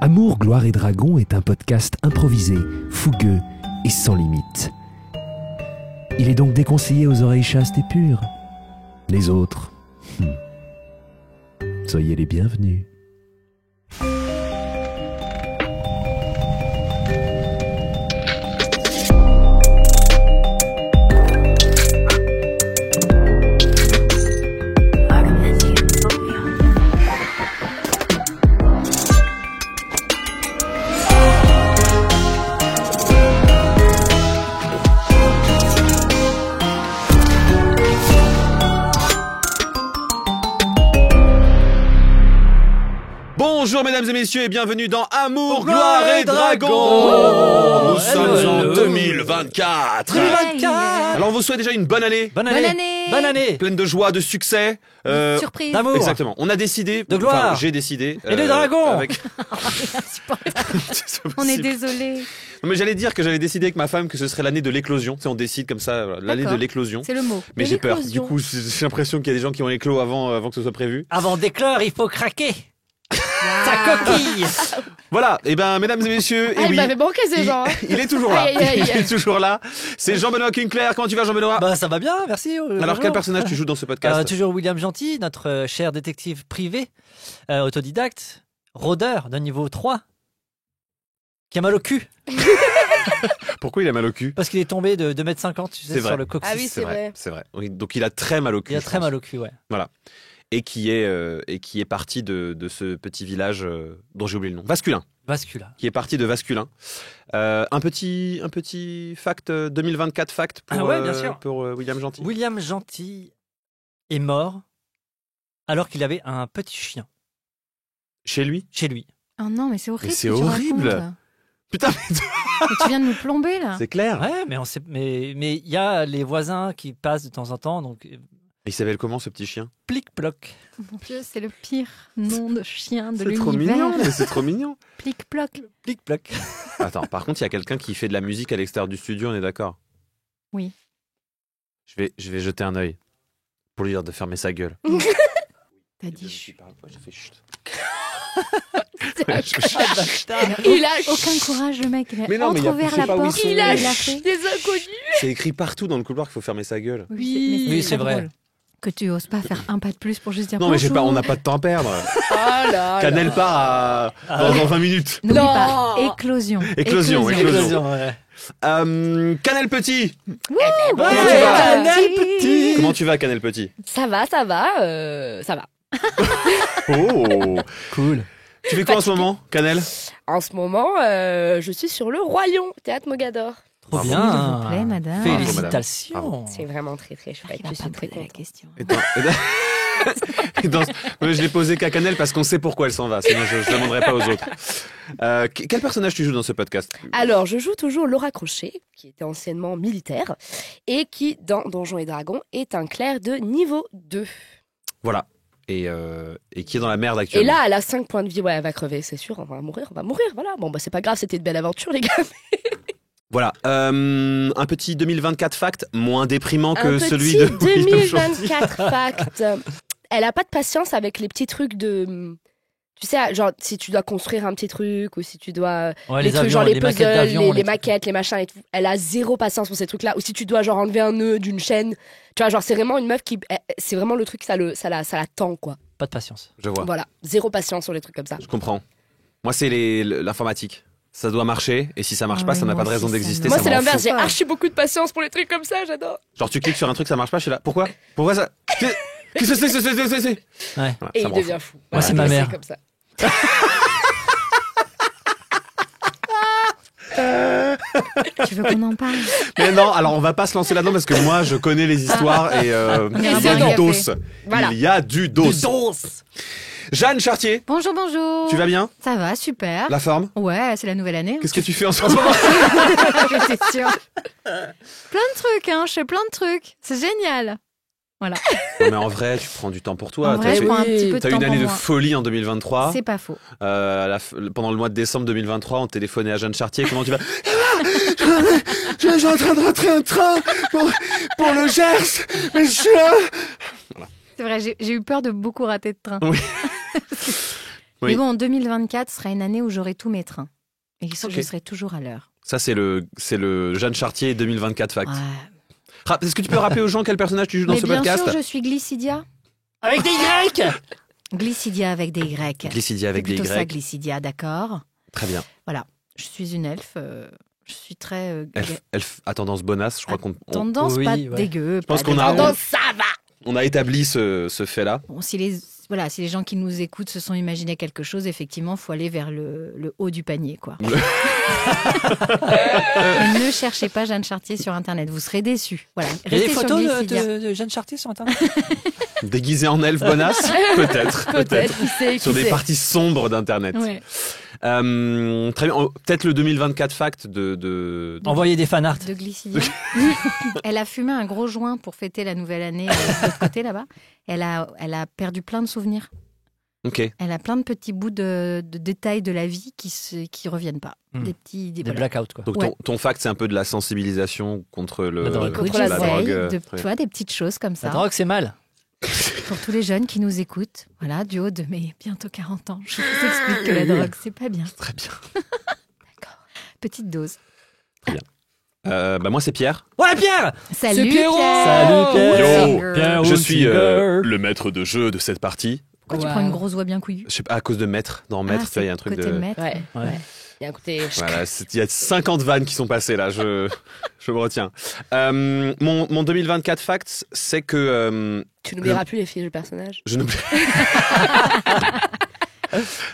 Amour, gloire et dragon est un podcast improvisé, fougueux et sans limite. Il est donc déconseillé aux oreilles chastes et pures. Les autres, soyez les bienvenus. Bonjour mesdames et messieurs et bienvenue dans Amour, gloire et dragon. Nous sommes en 2024. Alors on vous souhaite déjà une bonne année. Bonne année. Pleine de joie, de succès. Surprise. D'amour. Exactement. On a décidé. De gloire. J'ai décidé. Et de dragon. Avec... On est désolé. Non, mais j'allais dire que j'avais décidé avec ma femme que ce serait l'année de l'éclosion. Tu sais, on décide comme ça, l'année de l'éclosion. C'est le mot. Mais j'ai peur. Du coup, j'ai l'impression qu'il y a des gens qui ont éclos avant que ce soit prévu. Avant d'éclore, il faut craquer. Sa coquille. Voilà, et ben mesdames et messieurs, Il m'avait manqué ces gens. il est toujours là. Aïe, aïe, aïe. Il est toujours là. C'est Jean-Benoît Kinkler. Comment tu vas, Jean-Benoît? Bah ça va bien, merci. Alors bonjour. quel personnage tu joues dans ce podcast? Toujours William Gentil, notre cher détective privé, autodidacte, rôdeur de niveau 3, qui a mal au cul. Pourquoi il a mal au cul? Parce qu'il est tombé de 2,50 m, tu sais, C'est vrai. sur le coccyx. Ah oui, c'est vrai. C'est vrai. Oui, donc il a très mal au cul. Il a je très pense. mal au cul, ouais. Voilà. Et qui est parti de ce petit village dont j'ai oublié le nom. Vasculin. Vascula. Qui est parti de Vasculin. Un petit fact 2024 fact pour, Ouais, bien sûr. pour William Gentil. William Gentil est mort alors qu'il avait un petit chien Chez lui. chez lui. Oh non, mais c'est horrible. Mais c'est ce que tu horrible. racontes. Putain, Mais tu viens de nous plomber là. c'est clair. Ouais, mais il y a les voisins qui passent de temps en temps, donc Il s'appelle comment ce petit chien? plic-ploc. Mon Dieu, c'est le pire nom de chien de C'est trop l'univers. mignon. Mais c'est trop mignon. Plic-ploc. Plic-ploc. Attends, par contre, il y a quelqu'un qui fait de la musique à l'extérieur du studio, on est d'accord? Oui. Je vais jeter un œil pour lui dire de fermer sa gueule. T'as dit chut. J'ai fait chut. Il a aucun courage, le mec. Il a Mais non, mais il y a- entrouvert je sais la pas où porte. ils sont. Il a Il a fait. Des inconnus. C'est écrit partout dans le couloir qu'il faut fermer sa gueule. Oui, c'est très vrai. drôle Que tu oses pas faire un pas de plus pour juste dire Non, mais bonjour. on n'a pas de temps à perdre. Oh là Canel part dans 20 minutes. N'oublie Non. pas, éclosion. Éclosion. Ouais. Canel Petit. Ouais, Comment tu vas Canel Petit. Comment tu vas, Canel Petit? Ça va. Ça va. Oh. Cool. Tu fais quoi en ce moment, Canel? En ce moment, je suis sur le Roi Lion, Théâtre Mogador. Trop Bravo. bien. S'il vous plaît, madame. Félicitations. Bravo. C'est vraiment très très chouette. Il a Je suis pas très posé la contente. question. Je l'ai posé qu'à Canel parce qu'on sait pourquoi elle s'en va. Sinon, je ne demanderai pas aux autres. Quel personnage tu joues dans ce podcast? Alors, je joue toujours Laura Crochet, qui était anciennement militaire, et qui, dans Donjons et Dragons, est un clerc de niveau 2. Voilà. Et qui est dans la merde Et actuellement. là, elle a 5 points de vie. Ouais, elle va crever, c'est sûr. On va mourir. Voilà. Bon, bah, c'est pas grave, c'était une belle aventure, les gars. Voilà. Un petit 2024 fact moins déprimant que Un celui petit de William Gentil. 2024 fact. Elle a pas de patience avec les petits trucs de... Tu sais, genre, si tu dois construire un petit truc, ou si tu dois... Ouais, les trucs, avions, genre les maquettes puzzles, d'avions, les trucs. maquettes, les machins et tout. Elle a zéro patience pour ces trucs-là. Ou si tu dois, genre, enlever un nœud d'une chaîne. Tu vois, genre, c'est vraiment une meuf qui... C'est vraiment le truc, ça la tend, quoi. Pas de patience. Je vois. Voilà. Zéro patience sur les trucs comme ça. Je comprends. Moi, c'est l'informatique. Ça doit marcher, et si ça marche Ah pas, oui, ça n'a moi pas de raison aussi, ça d'exister. me- Moi, ça c'est me rend l'inverse. fou. J'ai archi beaucoup de patience pour les trucs comme ça, j'adore. Genre, tu cliques sur un truc, ça marche pas, je suis là. Pourquoi ça Qu'est-ce que c'est Ouais. Voilà, Et ça il me rend devient fou. Moi, c'est ma mère. comme ça. Tu veux qu'on en parle? Mais non, alors on va pas se lancer là-dedans parce que moi je connais les histoires et il y a bon du café. dos. Voilà. Il y a du dos. Jeanne Chartier, Bonjour, bonjour. tu vas bien? Ça va, super. La forme? Ouais, c'est la nouvelle année. Qu'est-ce que tu fais en ce moment? C'est sûr. Plein de trucs, hein. Je fais plein de trucs. C'est génial. Voilà. Non, mais en vrai, tu prends du temps pour toi. En vrai, je prends un petit peu de T'as eu temps une pour année de moi. folie en 2023. C'est pas faux. Pendant le mois de décembre 2023, on téléphonait à Jeanne Chartier. Comment tu vas? Je suis en train de rentrer un train pour le Gers. Mais je suis là. C'est vrai, j'ai eu peur de beaucoup rater de train. Oui. Oui. Mais bon, 2024 sera une année où j'aurai tous mes trains. Et Ok. je serai toujours à l'heure. Ça, c'est le Jeanne Chartier 2024 fact. Ouais. Est-ce que tu peux rappeler aux gens quel personnage tu joues dans Mais ce bien podcast? sûr, je suis Glycidia. Avec des Y. Glycidia avec des Y. Glycidia avec C'est des plutôt ça, Y. Glycidia, d'accord. Très bien. Je suis une elfe. Je suis très... Elfe à tendance bonasse, je crois qu'on tendance Oui, pas ouais. dégueu. pense pas qu'on a- dégueu. Tendance, ça va. on a établi ce fait-là. Bon, si les gens qui nous écoutent se sont imaginés quelque chose, effectivement, il faut aller vers le haut du panier, quoi. Et ne cherchez pas Jeanne Chartier sur Internet, vous serez déçus. Voilà. Il y a des Restez sur photos Glycidia. de Jeanne Chartier sur Internet. Déguisé en elfe bonasse? Peut-être. Peut-être, qui sait, Sur qui des sait. parties sombres d'Internet. Ouais. Très bien. Peut-être le 2024 fact de... Envoyer des fanarts. De Glycidia. Elle a fumé un gros joint pour fêter la nouvelle année de l'autre côté là-bas. Elle a perdu plein de souvenirs. Ok. Elle a plein de petits bouts de détails de la vie qui reviennent pas. Hmm. Des Des voilà. blackouts, quoi. Donc Ouais. ton fact, c'est un peu de la sensibilisation contre La drogue. Contre la la drogue. veille, Très tu vois, des petites choses comme La ça. drogue, c'est mal. Pour tous les jeunes qui nous écoutent, voilà, du haut de mes bientôt 40 ans, je vous explique que la drogue, c'est pas bien. Très bien. Petite dose. Moi, c'est Pierre. Ouais, Pierre. Salut Pierrot. Pierre. Salut, Pierre. Yo. Pierre Je suis Hunziker. le maître de jeu de cette partie. Pourquoi tu prends une grosse voix bien couillue? Je sais pas, à cause de maître. Dans maître, tu vois, il y a un truc côté de... maître. Ouais. Ouais. Il y a un côté. Voilà, il y a 50 vannes qui sont passées là, je me retiens. Mon 2024 fact, c'est que Tu n'oublieras plus les fiches de personnage. je n'oublie.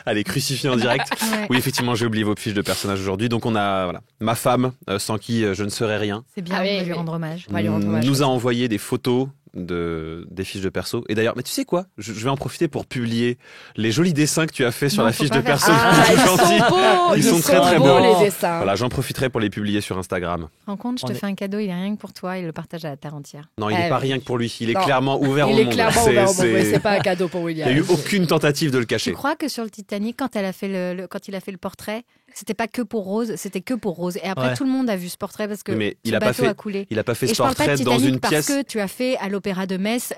Allez, crucifié en direct. Ouais. Oui, effectivement, j'ai oublié vos fiches de personnage aujourd'hui. Donc on a ma femme, sans qui je ne serais rien, C'est bien Ah oui, de lui oui. rendre hommage. On va lui rendre hommage. nous a envoyé des photos des fiches de perso. Et d'ailleurs, mais tu sais quoi, je vais en profiter pour publier les jolis dessins que tu as fait sur Non, la faut fiche pas de faire perso. ça. Ah, C'est ils gentil. sont beaux. Ils sont très, très beaux, beaux. les dessins. Voilà, j'en profiterai pour les publier sur Instagram. Rends compte, je te On est- fais un cadeau, il est rien que pour toi, il le partage à la terre entière. Non, il n'est Ah, pas oui. rien que pour lui. Il est Non. clairement ouvert Il au est monde. clairement ouvert au monde. Ouais, c'est pas un cadeau pour Il n'y William. a eu aucune tentative de le Tu cacher. crois que sur le Titanic, quand elle a fait quand il a fait le portrait, c'était pas que pour Rose, c'était que pour Rose. Et après, Ouais. tout le monde a vu ce portrait parce que Mais il ce a pas bateau fait- a coulé. Il n'a pas fait Et ce je parle pas de portrait dans Titanic une parce pièce. que tu as fait à l'Opéra de Metz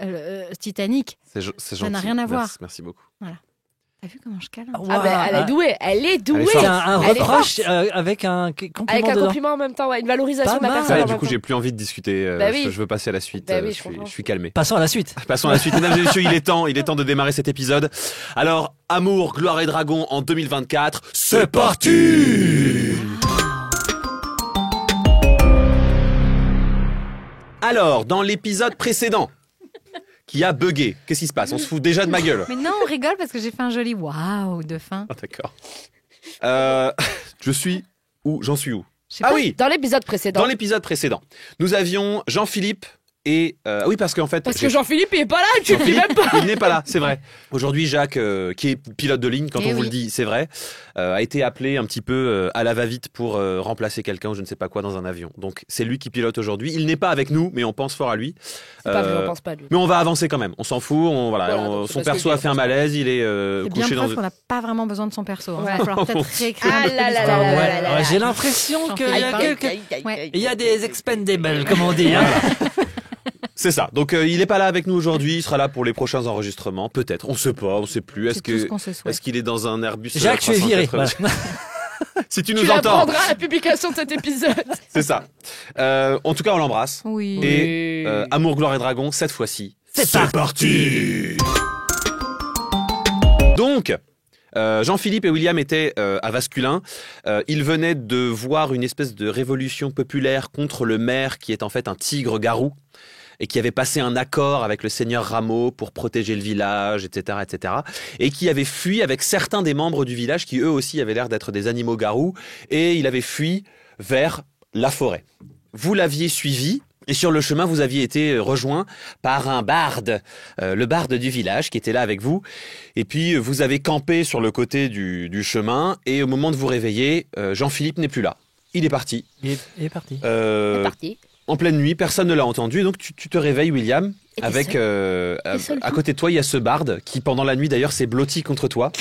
Titanic. C'est gentil. n'a rien à voir. Merci beaucoup. T'as vu comment je câline Ah, ben, elle est douée. Elle est douée. forte. C'est un Elle est reproche avec un compliment Avec un dedans. compliment en même temps, ouais, une valorisation Pas de la mal. personne. Ouais, en du même coup, temps. j'ai plus envie de discuter. Bah oui. Je veux passer à la suite. Bah oui, je je comprends. suis calmé. Passons à la suite. Passons à la suite. Mesdames et messieurs, il est temps de démarrer cet épisode. Alors, Amour, Gloire et Dragon en 2024, c'est parti! Alors, dans l'épisode précédent, qui a bugué, qu'est-ce qui se passe? On se fout déjà de ma gueule. Mais non, on rigole parce que j'ai fait un joli waouh de fin. Ah, d'accord. Je suis où? J'en suis où? Je sais Ah pas. oui, Dans l'épisode précédent. dans l'épisode précédent, nous avions Jean-Philippe et... oui, parce qu'en fait... Parce j'ai- que Jean-Philippe, il est pas là, tu le dis Jean-Philippe, même pas. il n'est pas là, c'est vrai. Aujourd'hui, Jacques, qui est pilote de ligne, quand Eh on vous oui. le dit, c'est vrai, a été appelé un petit peu à la va-vite pour remplacer quelqu'un ou je ne sais pas quoi dans un avion. Donc, c'est lui qui pilote aujourd'hui. Il n'est pas avec nous, mais on pense fort à lui. C'est pas vrai, Euh, on pense pas à lui. Mais on va avancer quand même. On s'en fout. Voilà, donc c'est son parce que perso je a dis, fait un on pense pas. malaise. Il est C'est bien couché dans preuve qu'on n'a pas vraiment besoin de son perso. hein. Il Ouais. va falloir peut-être réécrire un Ah peu plus là là l'histoire. là là Ouais, là là ouais, là. j'ai l'impression qu'il y Aïe, a aïe, quelques... Ouais. Il y a des expendables, comme on dit. Hein. C'est ça. Donc, il n'est pas là avec nous aujourd'hui. Il sera là pour les prochains enregistrements. Peut-être. On sait pas. On sait plus. C'est tout ce qu'on se souhaite. Est-ce qu'il est dans un Airbus Jacques, tu es viré. 380? Voilà. Si tu Tu nous entends, l'apprendras à la publication de cet épisode. c'est ça. En tout cas, on l'embrasse. Oui. Et Amour, Gloire et Dragon, cette fois-ci, C'est parti. Donc, Jean-Philippe et William étaient à Vasculin. Ils venaient de voir une espèce de révolution populaire contre le maire qui est en fait un tigre-garou et qui avait passé un accord avec le seigneur Rameau pour protéger le village, etc., etc., et qui avait fui avec certains des membres du village qui eux aussi avaient l'air d'être des animaux garous, et il avait fui vers la forêt. Vous l'aviez suivi, et sur le chemin, vous aviez été rejoint par un barde, le barde du village qui était là avec vous. Et puis, vous avez campé sur le côté du chemin, et au moment de vous réveiller, Jean-Philippe n'est plus là. Il est parti. Il est parti. C'est parti. En pleine nuit, personne ne l'a entendu, et donc tu te réveilles, William, Et t'es avec seul à côté de toi, il y a ce barde qui, pendant la nuit d'ailleurs, s'est blotti contre toi.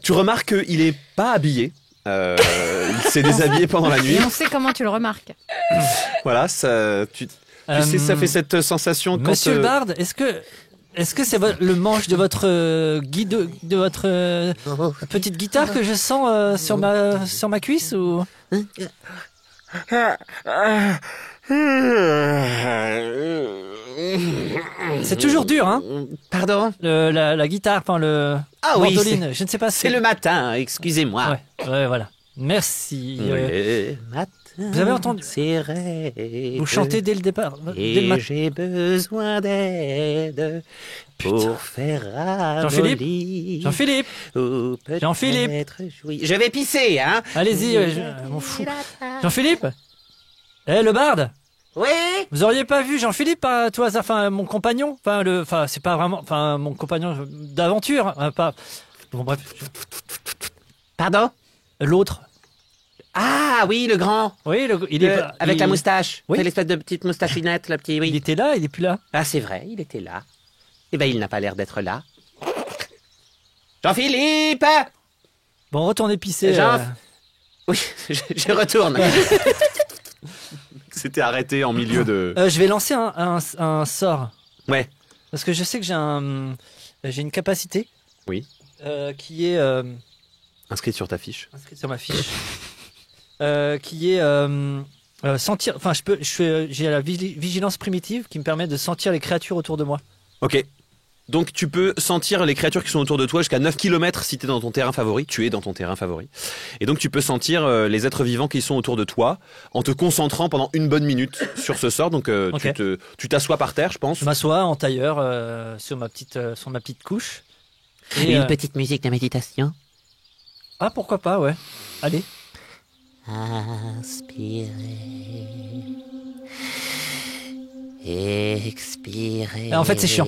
Tu remarques qu'il est pas habillé. Il s'est déshabillé pendant la nuit. Et on sait comment tu le remarques. Voilà, ça, tu sais, ça fait cette sensation quand Monsieur le Barde, est-ce que Est-ce que c'est le manche de votre guide, de votre petite guitare que je sens sur ma cuisse ou c'est toujours dur, hein? Pardon? La guitare, enfin le mandoline, je ne sais pas. C'est le matin, excusez-moi. Ouais, voilà. Merci. Le matin. Vous avez entendu? Vous chantez dès le départ. Dès le matin. J'ai besoin d'aide pour faire ravolir. Jean-Philippe. Jean-Philippe. Je vais pisser, hein? Allez-y, je m'en fous. Jean-Philippe. Le barde. Oui. Vous auriez pas vu Jean-Philippe, à tout hasard, enfin mon compagnon, c'est pas vraiment, enfin mon compagnon d'aventure, pas. Bon bref. Pardon? L'autre. Ah oui, le grand. Oui, avec la moustache. Oui. C'est l'espèce de petite moustachinette, la petite. Oui. Il était là, il est plus là. Ah, c'est vrai, il était là. Eh ben, il n'a pas l'air d'être là. Jean-Philippe! Bon, retournez pisser. Oui, je retourne. C'était arrêté en milieu de. Je vais lancer un sort. Ouais. Parce que je sais que j'ai une capacité. Oui. Qui est Inscrite sur ta fiche. inscrite sur ma fiche. Qui est sentir. Enfin, j'ai la vigilance primitive qui me permet de sentir les créatures autour de moi. Ok. Donc tu peux sentir les créatures qui sont autour de toi jusqu'à 9 km si tu es dans ton terrain favori. Tu es dans ton terrain favori. Et donc tu peux sentir les êtres vivants qui sont autour de toi en te concentrant pendant une bonne minute sur ce sort. Donc Ok. tu t'assois par terre, je pense. Je m'assois en tailleur sur ma petite couche. Et, Une petite musique de méditation. Ah, pourquoi pas, ouais. Allez. Inspirez. Expirer. En fait, c'est chiant.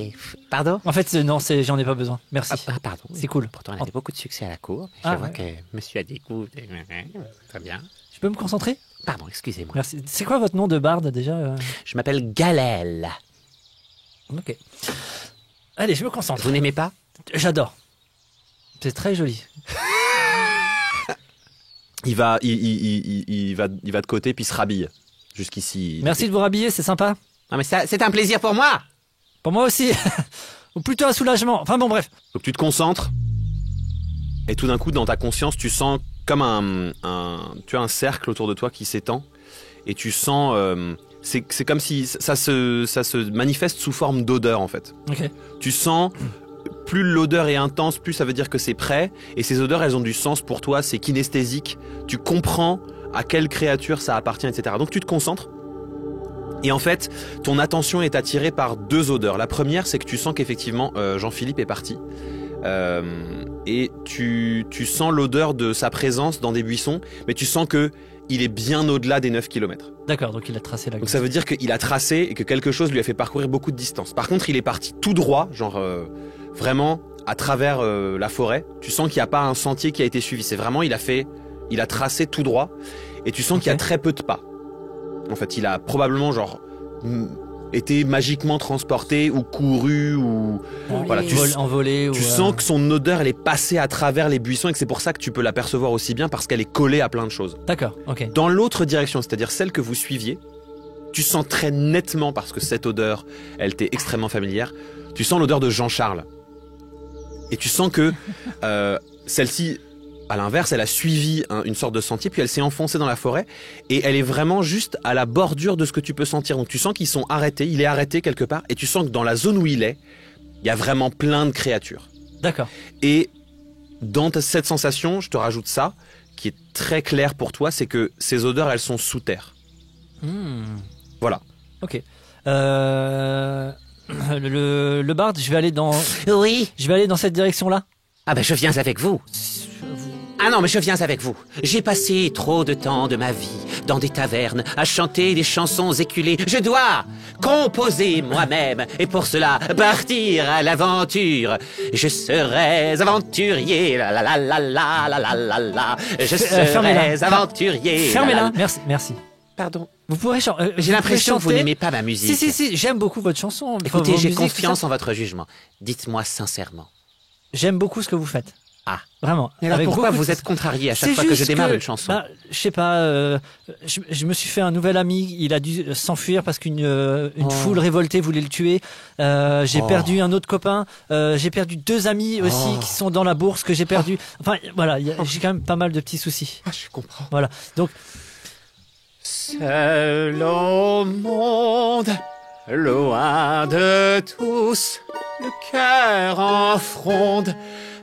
Pardon? En fait, non, j'en ai pas besoin. Merci. Pardon. C'est cool. Pourtant, elle avait beaucoup de succès à la cour. Je Ah, vois ouais. que monsieur a des goûts. Très bien. Je peux me concentrer? Pardon, excusez-moi. Merci. C'est quoi votre nom de barde déjà? Je m'appelle Galel. Ok. Allez, je me concentre. Vous n'aimez pas? J'adore. C'est très joli. Il va de côté puis se rhabille. Jusqu'ici. Merci de vous rhabiller, c'est sympa. Non mais ça, c'est un plaisir pour moi. Pour moi aussi. Ou plutôt un soulagement. Enfin bon, bref. Donc tu te concentres. Et tout d'un coup, dans ta conscience, tu sens comme tu as un cercle autour de toi qui s'étend. Et tu sens... c'est comme si ça se manifeste sous forme d'odeur, en fait. Ok. Tu sens... Plus l'odeur est intense, plus ça veut dire que c'est prêt. Et ces odeurs, elles ont du sens pour toi. C'est kinesthésique. Tu comprends à quelle créature ça appartient, etc. Donc tu te concentres. Et en fait, ton attention est attirée par deux odeurs. La première, c'est que tu sens qu'effectivement, Jean-Philippe est parti. Et tu sens l'odeur de sa présence dans des buissons, mais tu sens que il est bien au-delà des 9 km. D'accord, donc il a tracé la Donc ça veut dire qu'il a tracé et que quelque chose lui a fait parcourir beaucoup de distance. Par contre, il est parti tout droit, genre vraiment à travers la forêt. Tu sens qu'il n'y a pas un sentier qui a été suivi. C'est vraiment, il a tracé tout droit. Et tu sens qu'il y a très peu de pas. En fait, il a probablement genre été magiquement transporté ou couru ou voilà. envolé. Tu sens que son odeur elle est passée à travers les buissons et que c'est pour ça que tu peux l'apercevoir aussi bien parce qu'elle est collée à plein de choses. D'accord, ok. Dans l'autre direction, c'est-à-dire celle que vous suiviez, tu sens très nettement parce que cette odeur, elle t'est extrêmement familière. Tu sens l'odeur de Jean-Charles et tu sens que celle-ci. À l'inverse, elle a suivi une sorte de sentier, puis elle s'est enfoncée dans la forêt, et elle est vraiment juste à la bordure de ce que tu peux sentir. Donc tu sens qu'ils sont arrêtés, il est arrêté quelque part, et tu sens que dans la zone où il est y a vraiment plein de créatures. D'accord. Et dans cette sensation, je te rajoute ça, qui est très clair pour toi, c'est que ces odeurs, elles sont sous terre. Voilà. Ok. Le bard, je vais aller dans cette direction-là. Ah ben je viens avec vous. Ah non, mais je viens avec vous. J'ai passé trop de temps de ma vie dans des tavernes à chanter des chansons éculées. Je dois composer moi-même et pour cela partir à l'aventure. Je serai aventurier, la la la la la la la la. Je serai aventurier. Fermez-la. Merci. Pardon. Vous pourrez chanter. J'ai l'impression que vous n'aimez pas ma musique. Si, j'aime beaucoup votre chanson. Écoutez, Vos j'ai musiques, confiance tout ça. en votre jugement. Dites-moi sincèrement. J'aime beaucoup ce que vous faites. Ah. Vraiment. Et alors Avec pourquoi beaucoup de vous êtes contrarié à chaque C'est fois que je juste démarre une chanson? Bah, je sais pas. Je me suis fait un nouvel ami. Il a dû s'enfuir parce qu'une foule révoltée voulait le tuer. J'ai perdu un autre copain. J'ai perdu 2 amis aussi qui sont dans la bourse que j'ai perdu. Enfin voilà, j'ai quand même pas mal de petits soucis. Ah, je comprends. Voilà. Donc Seul au monde, loin de tous, le cœur en fronde,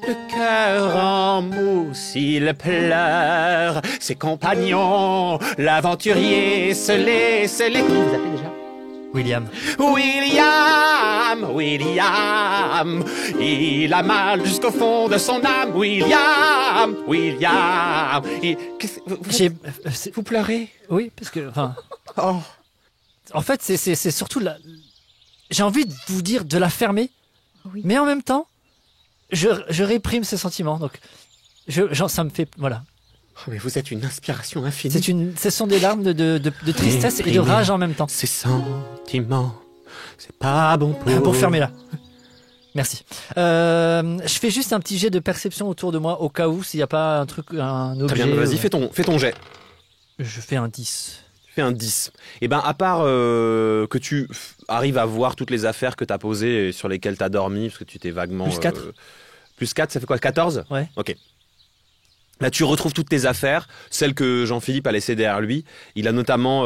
le cœur en mousse, il pleure. Ses compagnons, l'aventurier, se les... Comment vous appelez déjà? William. William, il a mal jusqu'au fond de son âme. William. Vous pleurez? Oui, parce que enfin. Oh. En fait, c'est surtout j'ai envie de vous dire de la fermer, mais en même temps, je réprime ces sentiments. Donc, ça me fait voilà. Oh, mais vous êtes une inspiration infinie. Ce sont des larmes de tristesse et de rage en même temps. Ces sentiments, c'est pas bon pour fermer là. Merci. Je fais juste un petit jet de perception autour de moi au cas où s'il n'y a pas un truc, un objet. Très bien, vas-y, fais ton jet. Je fais un 10. Fais un 10. Et ben, à part que tu arrives à voir toutes les affaires que tu as posées et sur lesquelles tu as dormi, parce que tu t'es vaguement... Plus 4. Plus 4, ça fait quoi? 14? Ouais. Ok. Là, tu retrouves toutes tes affaires, celles que Jean-Philippe a laissées derrière lui. Il a notamment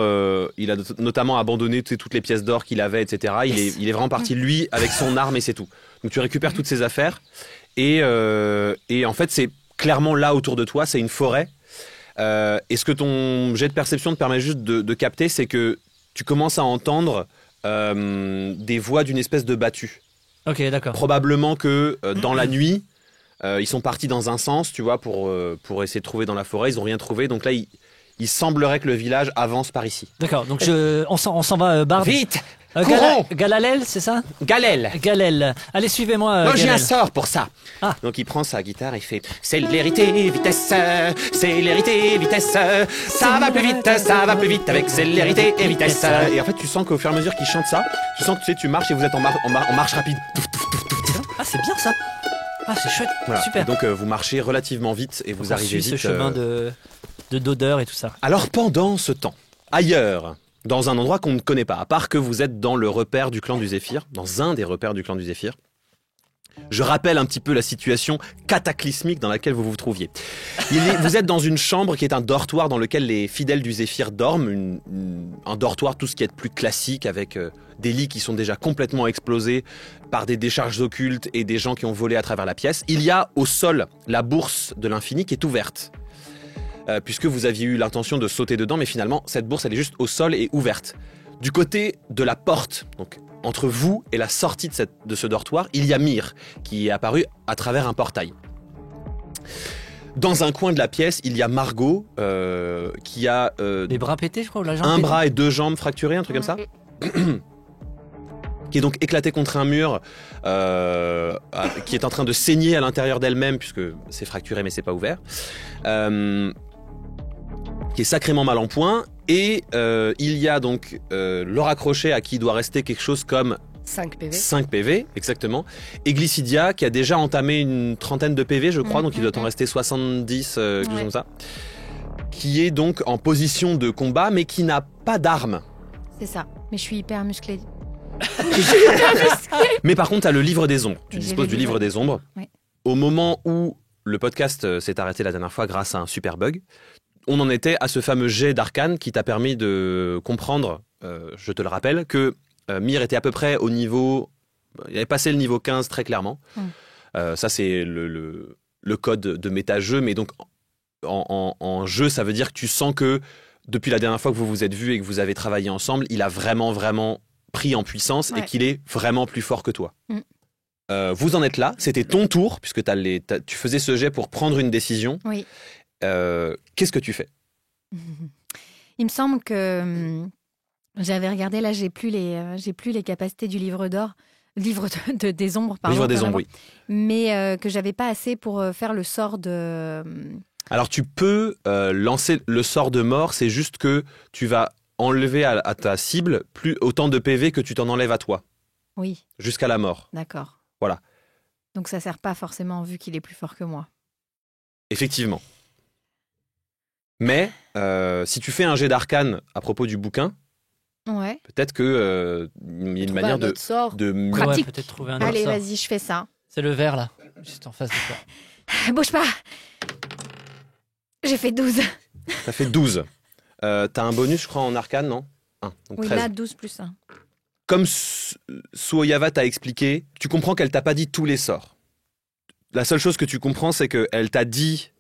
abandonné toutes les pièces d'or qu'il avait, etc. Il est vraiment parti, lui, avec son arme et c'est tout. Donc, tu récupères toutes ces affaires. Et en fait, c'est clairement là autour de toi, c'est une forêt. Et ce que ton jet de perception te permet juste de capter, c'est que tu commences à entendre des voix d'une espèce de battue. Ok, d'accord. Probablement que dans la nuit, ils sont partis dans un sens, tu vois, pour essayer de trouver dans la forêt. Ils n'ont rien trouvé. Donc là, il semblerait que le village avance par ici. D'accord. Donc on s'en va, Bard. Vite, courons. Galalel, c'est ça? Galel. Allez, suivez-moi. Moi, j'ai Galel. un sort pour ça. Ah. Donc, il prend sa guitare, il fait célérité, vitesse, ça va plus vite avec célérité et vitesse. Et en fait, tu sens qu'au fur et à mesure qu'ils chantent ça, tu sens que tu marches et vous êtes en marche rapide. Ah, c'est bien ça. Ah, c'est chouette. Voilà. Super. Et donc, vous marchez relativement vite et vous On arrivez suit vite. ce chemin d'odeur et tout ça. Alors, pendant ce temps, ailleurs, dans un endroit qu'on ne connaît pas, à part que vous êtes dans le repère du clan du Zéphyr, dans un des repères du clan du Zéphyr, je rappelle un petit peu la situation cataclysmique dans laquelle vous vous trouviez. Vous êtes dans une chambre qui est un dortoir dans lequel les fidèles du Zéphyr dorment, un dortoir tout ce qui est plus classique avec des lits qui sont déjà complètement explosés par des décharges occultes et des gens qui ont volé à travers la pièce. Il y a au sol la bourse de l'infini qui est ouverte. Puisque vous aviez eu l'intention de sauter dedans, mais finalement, cette bourse, elle est juste au sol et ouverte. Du côté de la porte, donc entre vous et la sortie de ce dortoir, il y a Myr, qui est apparu à travers un portail. Dans un coin de la pièce, il y a Margot, qui a Les bras pétés, je crois, ou la jambe un pétée. bras et 2 jambes fracturées, un truc comme ça, qui est donc éclatée contre un mur, qui est en train de saigner à l'intérieur d'elle-même, puisque c'est fracturé mais c'est pas ouvert. Qui est sacrément mal en point, et il y a donc Laura Crochet à qui il doit rester quelque chose comme 5 PV. 5 PV, exactement, et Glycidia qui a déjà entamé une trentaine de PV, je crois, donc il doit en rester 70, quelque chose comme ça, qui est donc en position de combat, mais qui n'a pas d'arme. C'est ça. Mais je suis hyper musclée. Mais par contre, tu as le livre des ombres. Tu Et j'ai disposes le du livre livre. des ombres. Oui. Au moment où le podcast s'est arrêté la dernière fois grâce à un super bug, on en était à ce fameux jet d'arcane qui t'a permis de comprendre, je te le rappelle, que Myr était à peu près au niveau... Il avait passé le niveau 15 très clairement. Ça, c'est le code de méta-jeu, mais donc en jeu, ça veut dire que tu sens que depuis la dernière fois que vous vous êtes vus et que vous avez travaillé ensemble, il a vraiment, vraiment pris en puissance et qu'il est vraiment plus fort que toi. Vous en êtes là, c'était ton tour, puisque tu faisais ce jet pour prendre une décision. Oui. Qu'est-ce que tu fais? Il me semble que j'avais regardé, là, j'ai plus les capacités du livre d'or. Livre des ombres, pardon. Livre des ombres, oui. Mais que j'avais pas assez pour faire le sort de... Alors tu peux lancer le sort de mort, c'est juste que tu vas enlever à ta cible autant de PV que tu t'en enlèves à toi. Oui. Jusqu'à la mort. D'accord. Voilà. Donc ça sert pas forcément vu qu'il est plus fort que moi. Effectivement. Mais si tu fais un jet d'arcane à propos du bouquin, Ouais. peut-être que il y a une manière de, sort. de mieux- Ouais, Pratique. peut-être trouver un Allez, autre sort. vas-y, je fais ça. C'est le vert là, juste en face de toi. Bouge pas. J'ai fait 12. Ça fait 12. T'as un bonus, je crois, en arcane, non 1, donc Oui, 13. là, 12 plus 1. Comme Suoyava t'a expliqué, tu comprends qu'elle t'a pas dit tous les sorts. La seule chose que tu comprends, c'est qu'elle t'a dit,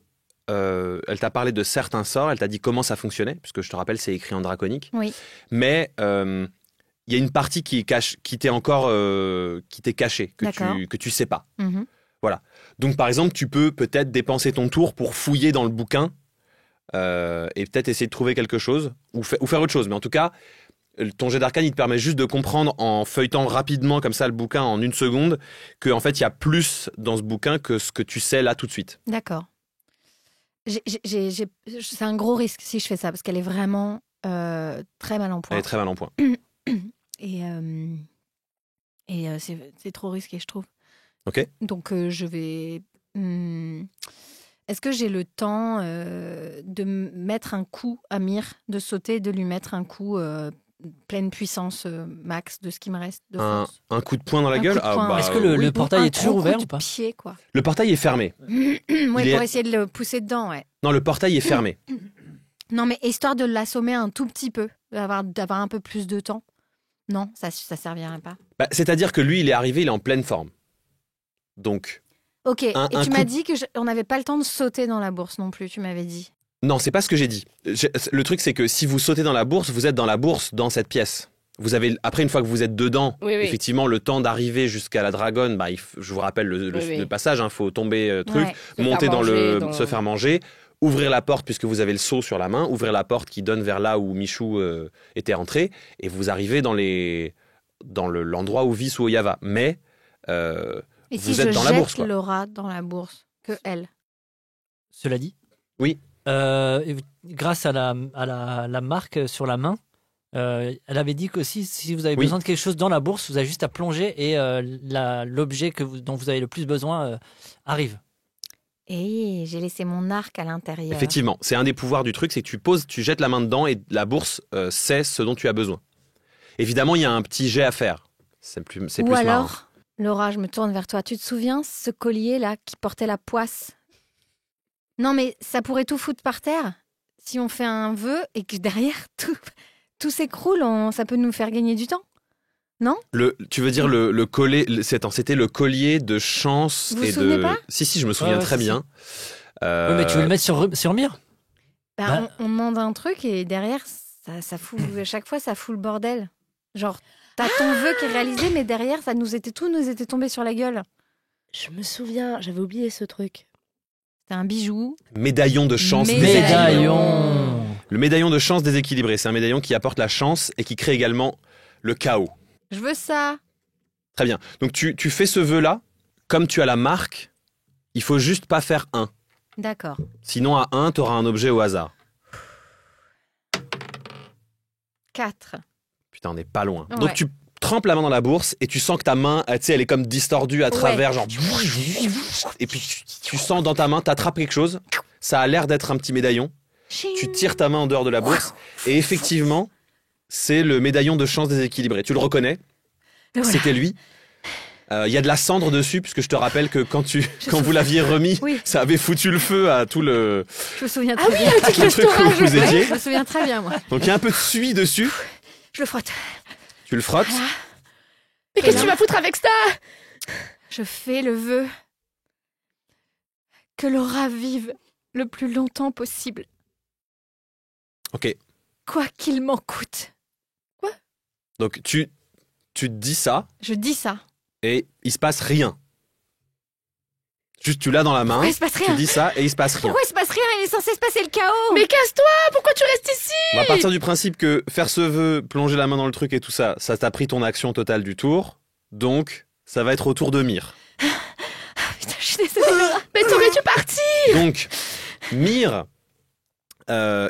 elle t'a parlé de certains sorts, elle t'a dit comment ça fonctionnait, puisque je te rappelle, c'est écrit en draconique. Oui. Mais il y a une partie qui t'est encore, qui t'est cachée, D'accord. que tu sais pas. Mhm. Donc par exemple, tu peux peut-être dépenser ton tour pour fouiller dans le bouquin et peut-être essayer de trouver quelque chose ou faire autre chose. Mais en tout cas, ton jet d'arcane, il te permet juste de comprendre en feuilletant rapidement comme ça le bouquin en 1 seconde qu'en fait, il y a plus dans ce bouquin que ce que tu sais là tout de suite. D'accord. C'est un gros risque si je fais ça, parce qu'elle est vraiment très mal en Elle point. est très mal en point. Et c'est trop risqué, je trouve. Ok. Donc, je vais... Est-ce que j'ai le temps de mettre un coup à Myr, de sauter, de lui mettre un coup pleine puissance max de ce qui me reste de force Un coup de poing dans la Un gueule. coup de poing. Est-ce que le Oui, portail un est toujours gros ouvert coup ou pas de pied, quoi. Le portail est fermé. Oui, Il est- pour essayer de le pousser dedans, ouais. Non, le portail est fermé. Non, mais histoire de l'assommer un tout petit peu, d'avoir un peu plus de temps. Non, ça servirait pas. Bah, c'est-à-dire que lui, il est arrivé, il est en pleine forme. Donc, Ok, et un tu coup- m'as dit qu'on n'avait pas le temps de sauter dans la bourse non plus, tu m'avais dit. non, c'est pas ce que j'ai dit. Le truc, c'est que si vous sautez dans la bourse, vous êtes dans la bourse dans cette pièce. Vous avez, après, une fois que vous êtes dedans, Oui, oui. effectivement, le temps d'arriver jusqu'à la dragonne, bah, je vous rappelle le passage, il faut tomber, truc, Ouais. monter se faire manger, ouvrir la porte puisque vous avez le seau sur la main, ouvrir la porte qui donne vers là où Michou était entré, et vous arrivez dans l'endroit où vit Suoyava. Mais Et vous si êtes je dans la jette bourse, quoi. Laura dans la bourse, que elle. Cela dit. Oui. Grâce à la marque sur la main, elle avait dit qu'aussi, si vous avez Oui. besoin de quelque chose dans la bourse, vous avez juste à plonger et l'objet dont vous avez le plus besoin arrive. Et j'ai laissé mon arc à l'intérieur. effectivement, c'est un des pouvoirs du truc, c'est que tu jettes la main dedans et la bourse sait ce dont tu as besoin. Évidemment, il y a un petit jet à faire. C'est plus Ou marrant. alors, Laura, je me tourne vers toi. Tu te souviens ce collier là qui portait la poisse? Non, mais ça pourrait tout foutre par terre si on fait un vœu et que derrière tout s'écroule. Ça peut nous faire gagner du temps. Tu veux dire le collier, c'était le collier de chance Vous vous et souvenez de. pas Si, je me souviens Ouais, très si, bien. Ouais, mais tu veux le mettre sur Myr? Bah, on demande un truc et derrière, ça fout. À chaque fois, ça fout le bordel. Genre, t'as ton vœu qui est réalisé, mais derrière, tout nous était tombé sur la gueule. Je me souviens, j'avais oublié ce truc. C'est un bijou. Médaillon de chance Médaillon. déséquilibré. Médaillon. Le médaillon de chance déséquilibré, c'est un médaillon qui apporte la chance et qui crée également le chaos. Je veux ça. Très bien. Donc tu fais ce vœu-là, comme tu as la marque, il faut juste pas faire 1. D'accord. Sinon, à 1, tu auras un objet au hasard. 4. Putain, on n'est pas loin. Ouais. Donc tu trempes la main dans la bourse et tu sens que ta main, tu sais, elle est comme distordue à travers, genre. Et puis tu sens dans ta main, t'attrapes quelque chose. Ça a l'air d'être un petit médaillon. Tu tires ta main en dehors de la bourse et effectivement, c'est le médaillon de chance déséquilibré. Tu le reconnais? Voilà. C'était lui. Il y a de la cendre dessus, puisque je te rappelle que quand vous l'aviez remis, Oui. ça avait foutu le feu à tout le Je me souviens Ah très oui, bien. le petit le truc où restaurage. vous étiez. Je me souviens très bien, moi. Donc il y a un peu de suie dessus. Je le frotte. Tu le frottes. Mais qu'est-ce que tu vas foutre avec ça? Je fais le vœu que Laura vive le plus longtemps possible, Ok. quoi qu'il m'en coûte. Donc tu te dis ça Je dis ça. et il se passe rien. Juste tu l'as dans la main. Pourquoi il se passe Tu rien? dis ça et il se passe rien. Pourquoi il se passe rien? Il est censé se passer le chaos. Mais casse-toi! Pourquoi tu restes ici? On va partir du principe que faire ce vœu, plonger la main dans le truc et tout ça, ça t'a pris ton action totale du tour. Donc ça va être au tour de Myr. Putain, je suis désolée. Laura. Mais t'aurais dû partir! Donc Myr,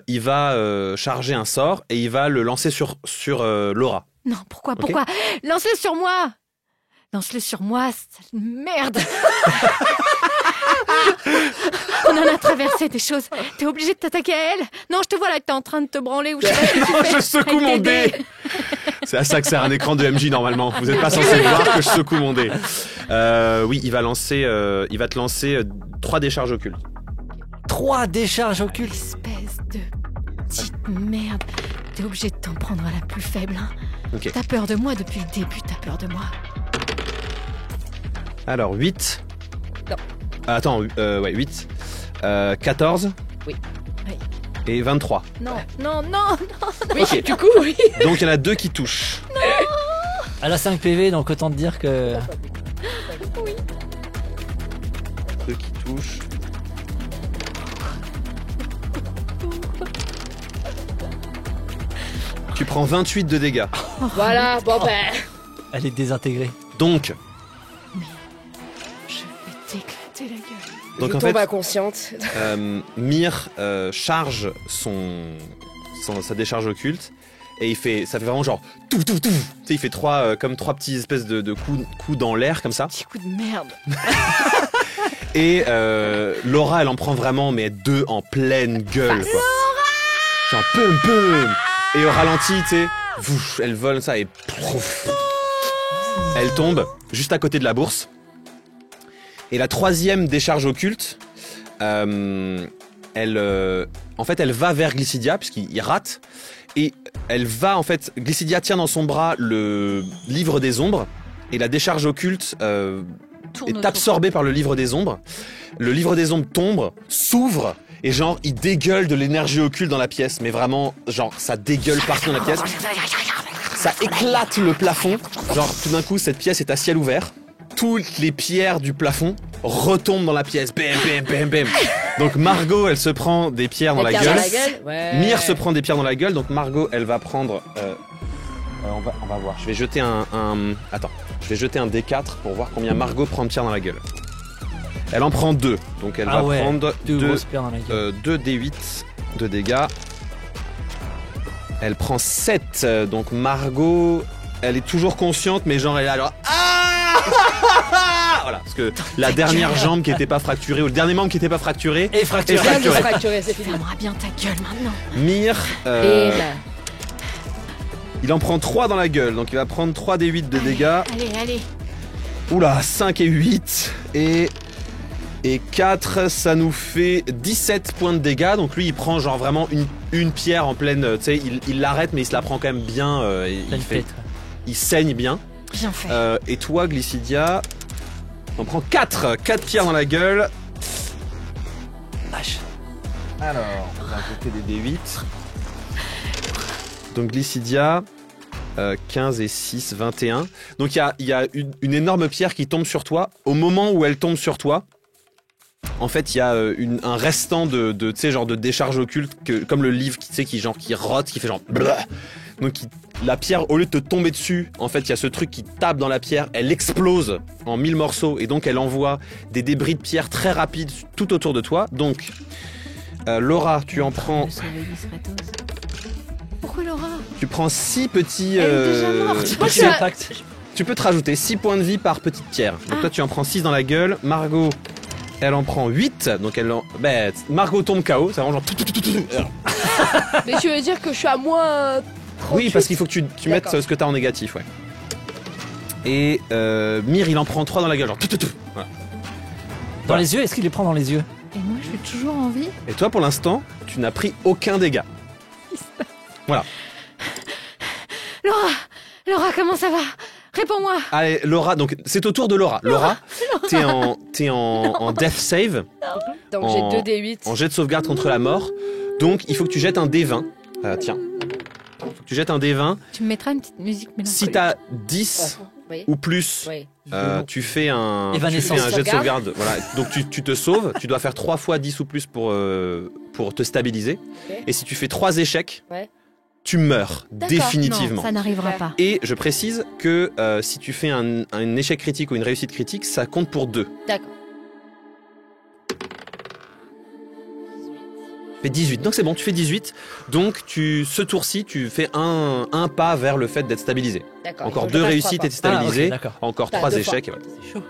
il va charger un sort et il va le lancer sur Laura. Non, pourquoi? Ok. Pourquoi? Lance-le sur moi. Lance-le sur moi, sale merde. On en a traversé des choses. T'es obligé de t'attaquer à elle. Non, je te vois là que t'es en train de te branler ou je sais pas ce que tu Non, fais. je secoue Avec mon tes dé. C'est à ça que sert un écran de MJ normalement. Vous n'êtes pas censé voir que je secoue mon dé. Oui, il va te lancer 3 décharges occultes. 3 décharges occultes. Espèce de petite merde. T'es obligé de t'en prendre à la plus faible. Hein. Ok. T'as peur de moi depuis le début, t'as peur de moi. Alors 8. Non. Attends, 8. 14. Oui. Oui. Et 23. Non, non, non, non. Oui, Ok. du coup, oui. Donc il y en a 2 qui touchent. Elle a 5 PV, donc autant te dire que... 2 qui touchent. Tu prends 28 de dégâts. Voilà, bon ben. Elle est désintégrée. Donc, Je vais t'éclater la gueule. Donc, je en tombe fait- inconsciente. Myr charge sa décharge occulte et ça fait vraiment genre tout. Tu sais, il fait comme 3 petits espèces de coups dans l'air comme ça. Petit coup de merde. Et Laura, elle en prend vraiment, mais 2 en pleine gueule. Quoi. Genre pum pum. Et au ralenti, tu sais, elle vole ça et pouf, elle tombe juste à côté de la bourse. Et la 3e décharge occulte, elle va vers Glycidia puisqu'il rate. Et elle va, en fait, Glycidia tient dans son bras le livre des ombres. Et la décharge occulte est absorbée par le livre des ombres. Le livre des ombres tombe, s'ouvre. Et genre, il dégueule de l'énergie occulte dans la pièce. Mais vraiment, genre, ça dégueule partout dans la pièce. Ça éclate le plafond. Genre, tout d'un coup, cette pièce est à ciel ouvert. Toutes les pierres du plafond retombent dans la pièce. Bam, bam, bam, bam. Donc Margot, elle se prend des pierres dans la Pierre gueule. dans la gueule. Ouais. Myr se prend des pierres dans la gueule. Donc Margot, elle va prendre... on va voir. Je vais jeter Attends. Je vais jeter un D4 pour voir combien Margot prend de pierres dans la gueule. Elle en prend 2. Donc elle va prendre 2 2 grosses pierres dans la gueule. 2 D8 de dégâts. Elle prend 7. Donc Margot, elle est toujours consciente, mais genre elle est là, genre... Voilà, parce que la dernière jambe qui était pas fracturée, ou le dernier membre qui était pas fracturé, Et fracturé. Rien de fracturé. fracturé, c'est fini. Fermera bien ta gueule maintenant. Myr, Et là. il en prend 3 dans la gueule, donc il va prendre 3 D8 de dégâts. Allez. Oula, 5 et 8 et 4, ça nous fait 17 points de dégâts. Donc lui, il prend genre vraiment une pierre en pleine... Tu sais, il l'arrête, mais il se la prend quand même bien. Il saigne bien. Bien fait. Et toi, Glycidia, on prend 4 pierres dans la gueule. Vache. Alors, on va ajouter des D8. Donc Glycidia, 15 et 6, 21. Donc il y a une énorme pierre qui tombe sur toi. Au moment où elle tombe sur toi, en fait, il y a un restant de tu sais, genre de décharge occulte, comme le livre tu sais, qui rote, qui fait genre... Blah. Donc la pierre, au lieu de te tomber dessus, en fait, il y a ce truc qui tape dans la pierre, elle explose en 1000 morceaux, et donc elle envoie des débris de pierre très rapides tout autour de toi. Donc, Laura, tu en prends... Pourquoi Laura? Tu prends 6 petits... Elle est déjà morte. Petit impact. Tu peux te rajouter 6 points de vie par petite pierre. Donc toi, tu en prends 6 dans la gueule. Margot, elle en prend 8. Donc Margot tombe KO. C'est vraiment genre... Mais tu veux dire que je suis à moins. 38. Oui, parce qu'il faut que tu mettes D'accord. ce que t'as en négatif, ouais. Et Myr, il en prend 3 dans la gueule, genre... Voilà. Dans les yeux, est-ce qu'il les prend dans les yeux? Et moi, je suis toujours en vie. Et toi, pour l'instant, tu n'as pris aucun dégât. Voilà. Laura, comment ça va? Réponds-moi. Allez, Laura, donc c'est au tour de Laura. Laura, t'es en death save, Donc en- j'ai 2 D8. en jet de sauvegarde contre la mort. Donc il faut que tu jettes un D20. Tiens. Faut que tu jettes un D20. Tu me mettras une petite musique mélancolique. Si t'as 10 Oui. ou plus, Oui. tu fais un Évanescence. jet de sauvegarde. Voilà. Donc tu te sauves. Tu dois faire 3 fois 10 ou plus pour te stabiliser. Ok. Et si tu fais 3 échecs, Ouais. tu meurs D'accord. définitivement. Non, ça n'arrivera pas. Et je précise que si tu fais un échec critique ou une réussite critique, ça compte pour 2. D'accord. Fais 18. Donc c'est bon, tu fais 18. Donc ce tour-ci, tu fais un pas vers le fait d'être stabilisé. D'accord. Encore Il faut que 2 je fasse réussites et 3 t'es stabilisé. Ah, ok, d'accord. Encore T'as 3 2 fois. échecs. Et voilà. C'est chaud.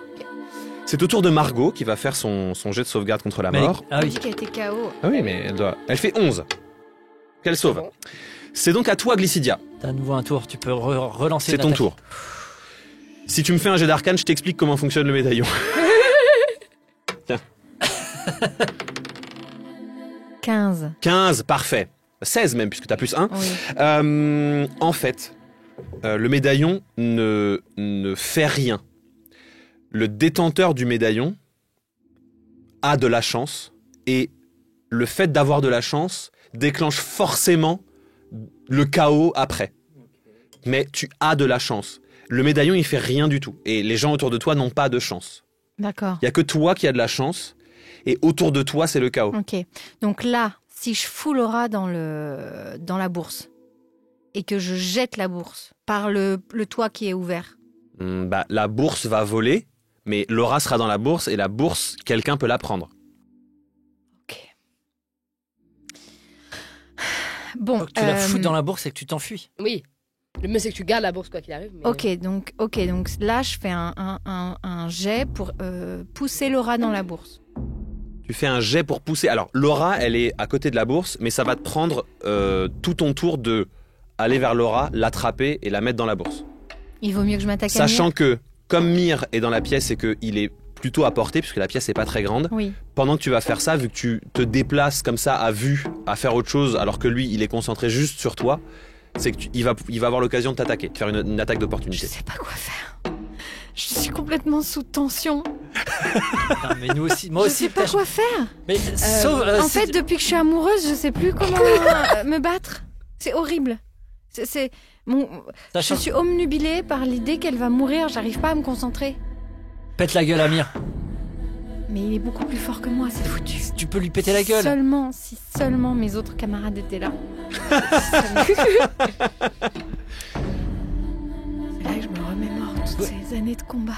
C'est au tour de Margot qui va faire son jet de sauvegarde contre la mort. Ah On oui. dit qu'elle était KO. Ah oui, mais elle fait 11. Qu'elle sauve. Bon. C'est donc à toi, Glycidia. T'as à nouveau un tour, tu peux relancer C'est une ton attaque. tour. Si tu me fais un jet d'arcane, je t'explique comment fonctionne le médaillon. 15. 15, parfait. 16 même, puisque t'as plus 1. Oui. En fait, le médaillon ne fait rien. Le détenteur du médaillon a de la chance, et le fait d'avoir de la chance déclenche forcément le chaos après. Mais tu as de la chance. Le médaillon, il fait rien du tout. Et les gens autour de toi n'ont pas de chance. D'accord. Il y a que toi qui as de la chance, et autour de toi, c'est le chaos. Ok. Donc là, si je fous Laura dans la bourse et que je jette la bourse par le toit qui est ouvert, La bourse va voler, mais Laura sera dans la bourse, et la bourse, quelqu'un peut la prendre. ok. Bon. Donc tu la fous dans la bourse et que tu t'enfuis. Oui. Le mieux, c'est que tu gardes la bourse quoi qu'il arrive. Mais... Ok, donc là, je fais un jet pour pousser Laura dans la bourse. Tu fais un jet pour pousser. Alors, Laura, elle est à côté de la bourse, mais ça va te prendre tout ton tour de aller vers Laura, l'attraper et la mettre dans la bourse. Il vaut mieux que je m'attaque à Sachant Mire. que, comme Mire est dans la pièce et qu'il est plutôt à portée, puisque la pièce n'est pas très grande, Oui. pendant que tu vas faire ça, vu que tu te déplaces comme ça à vue, à faire autre chose, alors que lui, il est concentré juste sur toi, c'est que il va avoir l'occasion de t'attaquer, de faire une attaque Je d'opportunité. sais pas quoi faire. Je suis complètement sous tension. Non, mais nous aussi, moi Je aussi. sais pas putain, quoi faire. Mais sauf, En c'est- fait, depuis que je suis amoureuse, je sais plus comment me battre. C'est horrible. Je sachant- suis omnubilée par l'idée qu'elle va mourir. J'arrive pas à me concentrer. pète la gueule à Mire. Mais il est beaucoup plus fort que moi, c'est foutu. Tu peux lui péter la gueule. Si seulement mes autres camarades étaient là. C'est là que je me remémore toutes ces années de combat.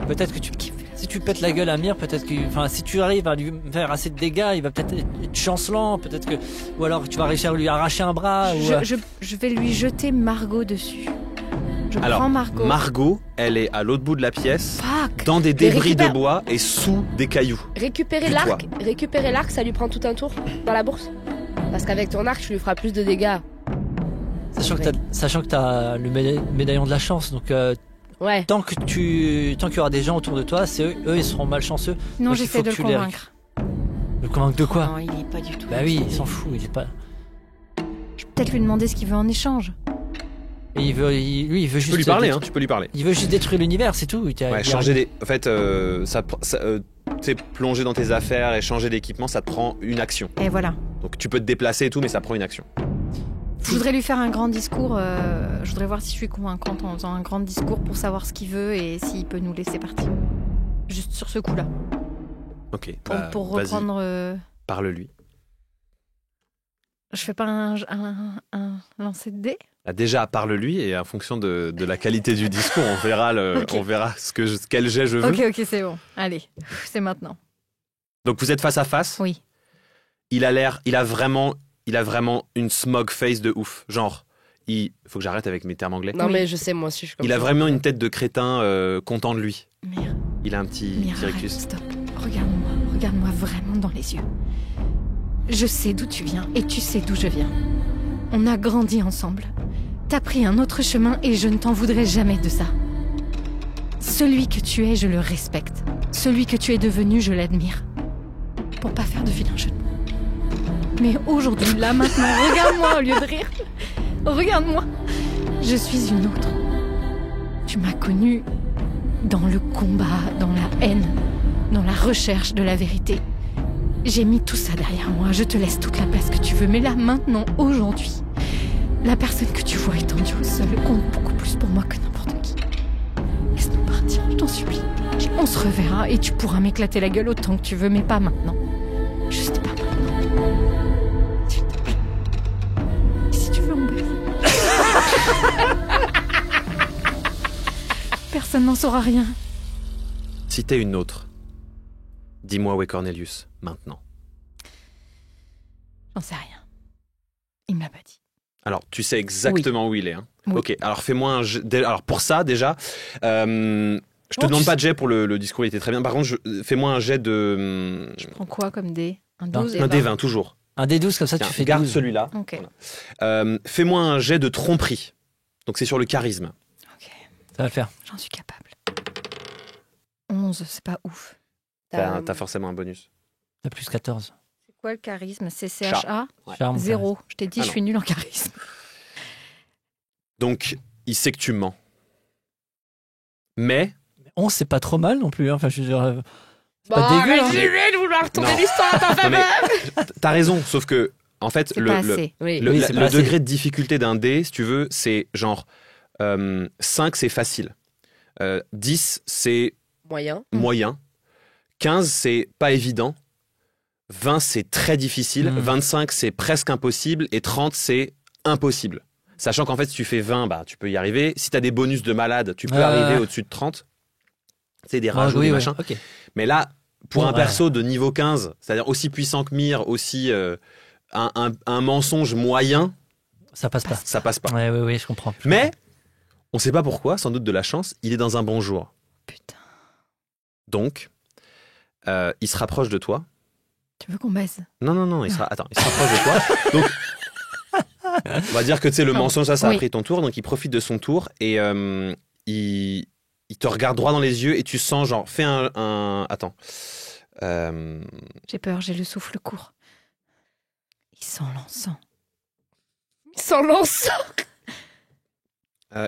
Peut-être que si tu pètes la gueule à Mire, peut-être que, enfin, si tu arrives à lui faire assez de dégâts, il va peut-être être chancelant, peut-être que, ou alors tu vas réussir à lui arracher un bras. Ou, Je vais lui jeter Margot dessus. Je Alors, prends Margot. Margot, elle est à l'autre bout de la pièce, Fuck. dans des Mais débris de récupère- bois et sous des cailloux. Récupérer Du l'arc, ça lui prend tout un tour dans la bourse. Parce qu'avec ton arc, tu lui feras plus de dégâts. sachant que t'as le médaillon de la chance, donc Ouais. tant qu'il y aura des gens autour de toi, c'est eux, ils seront malchanceux. Non, Donc, il j'essaie faut de que le tu les convaincre. Le convaincre de quoi? Non, il est pas du tout. Bah oui, il s'en fout, il est pas. Je vais peut-être lui demander ce qu'il veut en échange. Et lui, il veut Tu juste. peux lui parler, hein, détruire- tu peux lui parler. Il veut juste détruire l'univers, c'est tout. Ouais, changer des. En fait, tu sais, plonger dans tes affaires et changer d'équipement, ça te prend une action. Et voilà. Donc tu peux te déplacer et tout, mais ça prend une action. Je voudrais lui faire un grand discours. Je voudrais voir si je suis convaincante en faisant un grand discours pour savoir ce qu'il veut et s'il peut nous laisser partir. Juste sur ce coup-là. Ok. Pour vas-y, reprendre. parle-lui. Je fais pas un lancer de dés. Ah, déjà, parle-lui et en fonction de la qualité du discours, on verra, Ok. on verra quel jet je veux. Ok, c'est bon. Allez, c'est maintenant. Donc vous êtes face à face. Oui. Il a vraiment une smug face de ouf. Genre, faut que j'arrête avec mes termes anglais. Non, Oui. mais je sais, moi aussi, je suis comme Il a ça. vraiment une tête de crétin content de lui. Mire, Il a un petit arrête, rictus. stop. Regarde-moi vraiment dans les yeux. Je sais d'où tu viens et tu sais d'où je viens. On a grandi ensemble. T'as pris un autre chemin et je ne t'en voudrais jamais de ça. Celui que tu es, je le respecte. Celui que tu es devenu, je l'admire. Pour pas faire de vilain jeu de mots. Mais aujourd'hui, là, maintenant, regarde-moi au lieu de rire. Regarde-moi. Je suis une autre. Tu m'as connue dans le combat, dans la haine, dans la recherche de la vérité. J'ai mis tout ça derrière moi. Je te laisse toute la place que tu veux. Mais là, maintenant, aujourd'hui, la personne que tu vois étendue au sol compte beaucoup plus pour moi que n'importe qui. Laisse-nous partir, je t'en supplie. On se reverra et tu pourras m'éclater la gueule autant que tu veux, mais pas maintenant. Juste pas maintenant. S'il te plaît. Et si tu veux, on baise. Personne n'en saura rien. Si t'es une autre, dis-moi où est Cornelius, maintenant. J'en sais rien. Il me l'a pas dit. Alors, tu sais exactement où il est. Hein. Oui. Ok, alors fais-moi un jet. Alors, pour ça, déjà, Je te demande pas de jet pour le discours, il était très bien. Par contre, fais-moi un jet de... Je prends quoi comme dé? Un Non, 12 et Un 20. D20, toujours. Un D12, comme ça, Tiens, tu fais garde 12. celui-là. Ok. Fais-moi un jet de tromperie. Donc c'est sur le charisme. Ok, Ça va le faire. j'en suis capable. 11, c'est pas ouf. T'as forcément un bonus. T'as plus 14. C'est quoi le charisme? C'est CHA? Ouais. Charme, 0. Je t'ai dit, Ah je non. suis nulle en charisme. Donc, il sait que tu mens. Mais... 11, c'est pas trop mal non plus. Hein. Enfin, je veux dire, c'est Bon, pas dégueu. hein. arrête de vouloir tourner Non. l'histoire en ta Non, faveur. mais t'as raison, sauf que, en fait, C'est pas assez. Oui. Oui, c'est pas assez. degré de difficulté d'un dé, si tu veux, c'est genre 5, c'est facile. 10, c'est Moyen. moyen. 15, c'est pas évident. 20, c'est très difficile. 25, c'est presque impossible. Et 30, c'est impossible. Sachant qu'en fait, si tu fais 20, bah, tu peux y arriver. Si tu as des bonus de malade, tu peux arriver au-dessus de 30. C'est des rajouts, oui, des oui. machins. Ok. Mais là, pour Bon, un ouais. perso de niveau 15, c'est-à-dire aussi puissant que Myr, aussi un mensonge moyen, Ça passe pas. ça passe pas. Ouais, oui, je comprends. Mais, on sait pas pourquoi, sans doute de la chance, il est dans un bon jour. Putain. Donc, il se rapproche de toi. Tu veux qu'on baisse? Non, il se rapproche de toi. Donc, on va dire que tu sais, le mensonge, ça a Oui. pris ton tour, donc il profite de son tour et il te regarde droit dans les yeux et tu sens genre, fais un... Attends. J'ai peur, j'ai le souffle court. Il sent l'encens. Sans lance.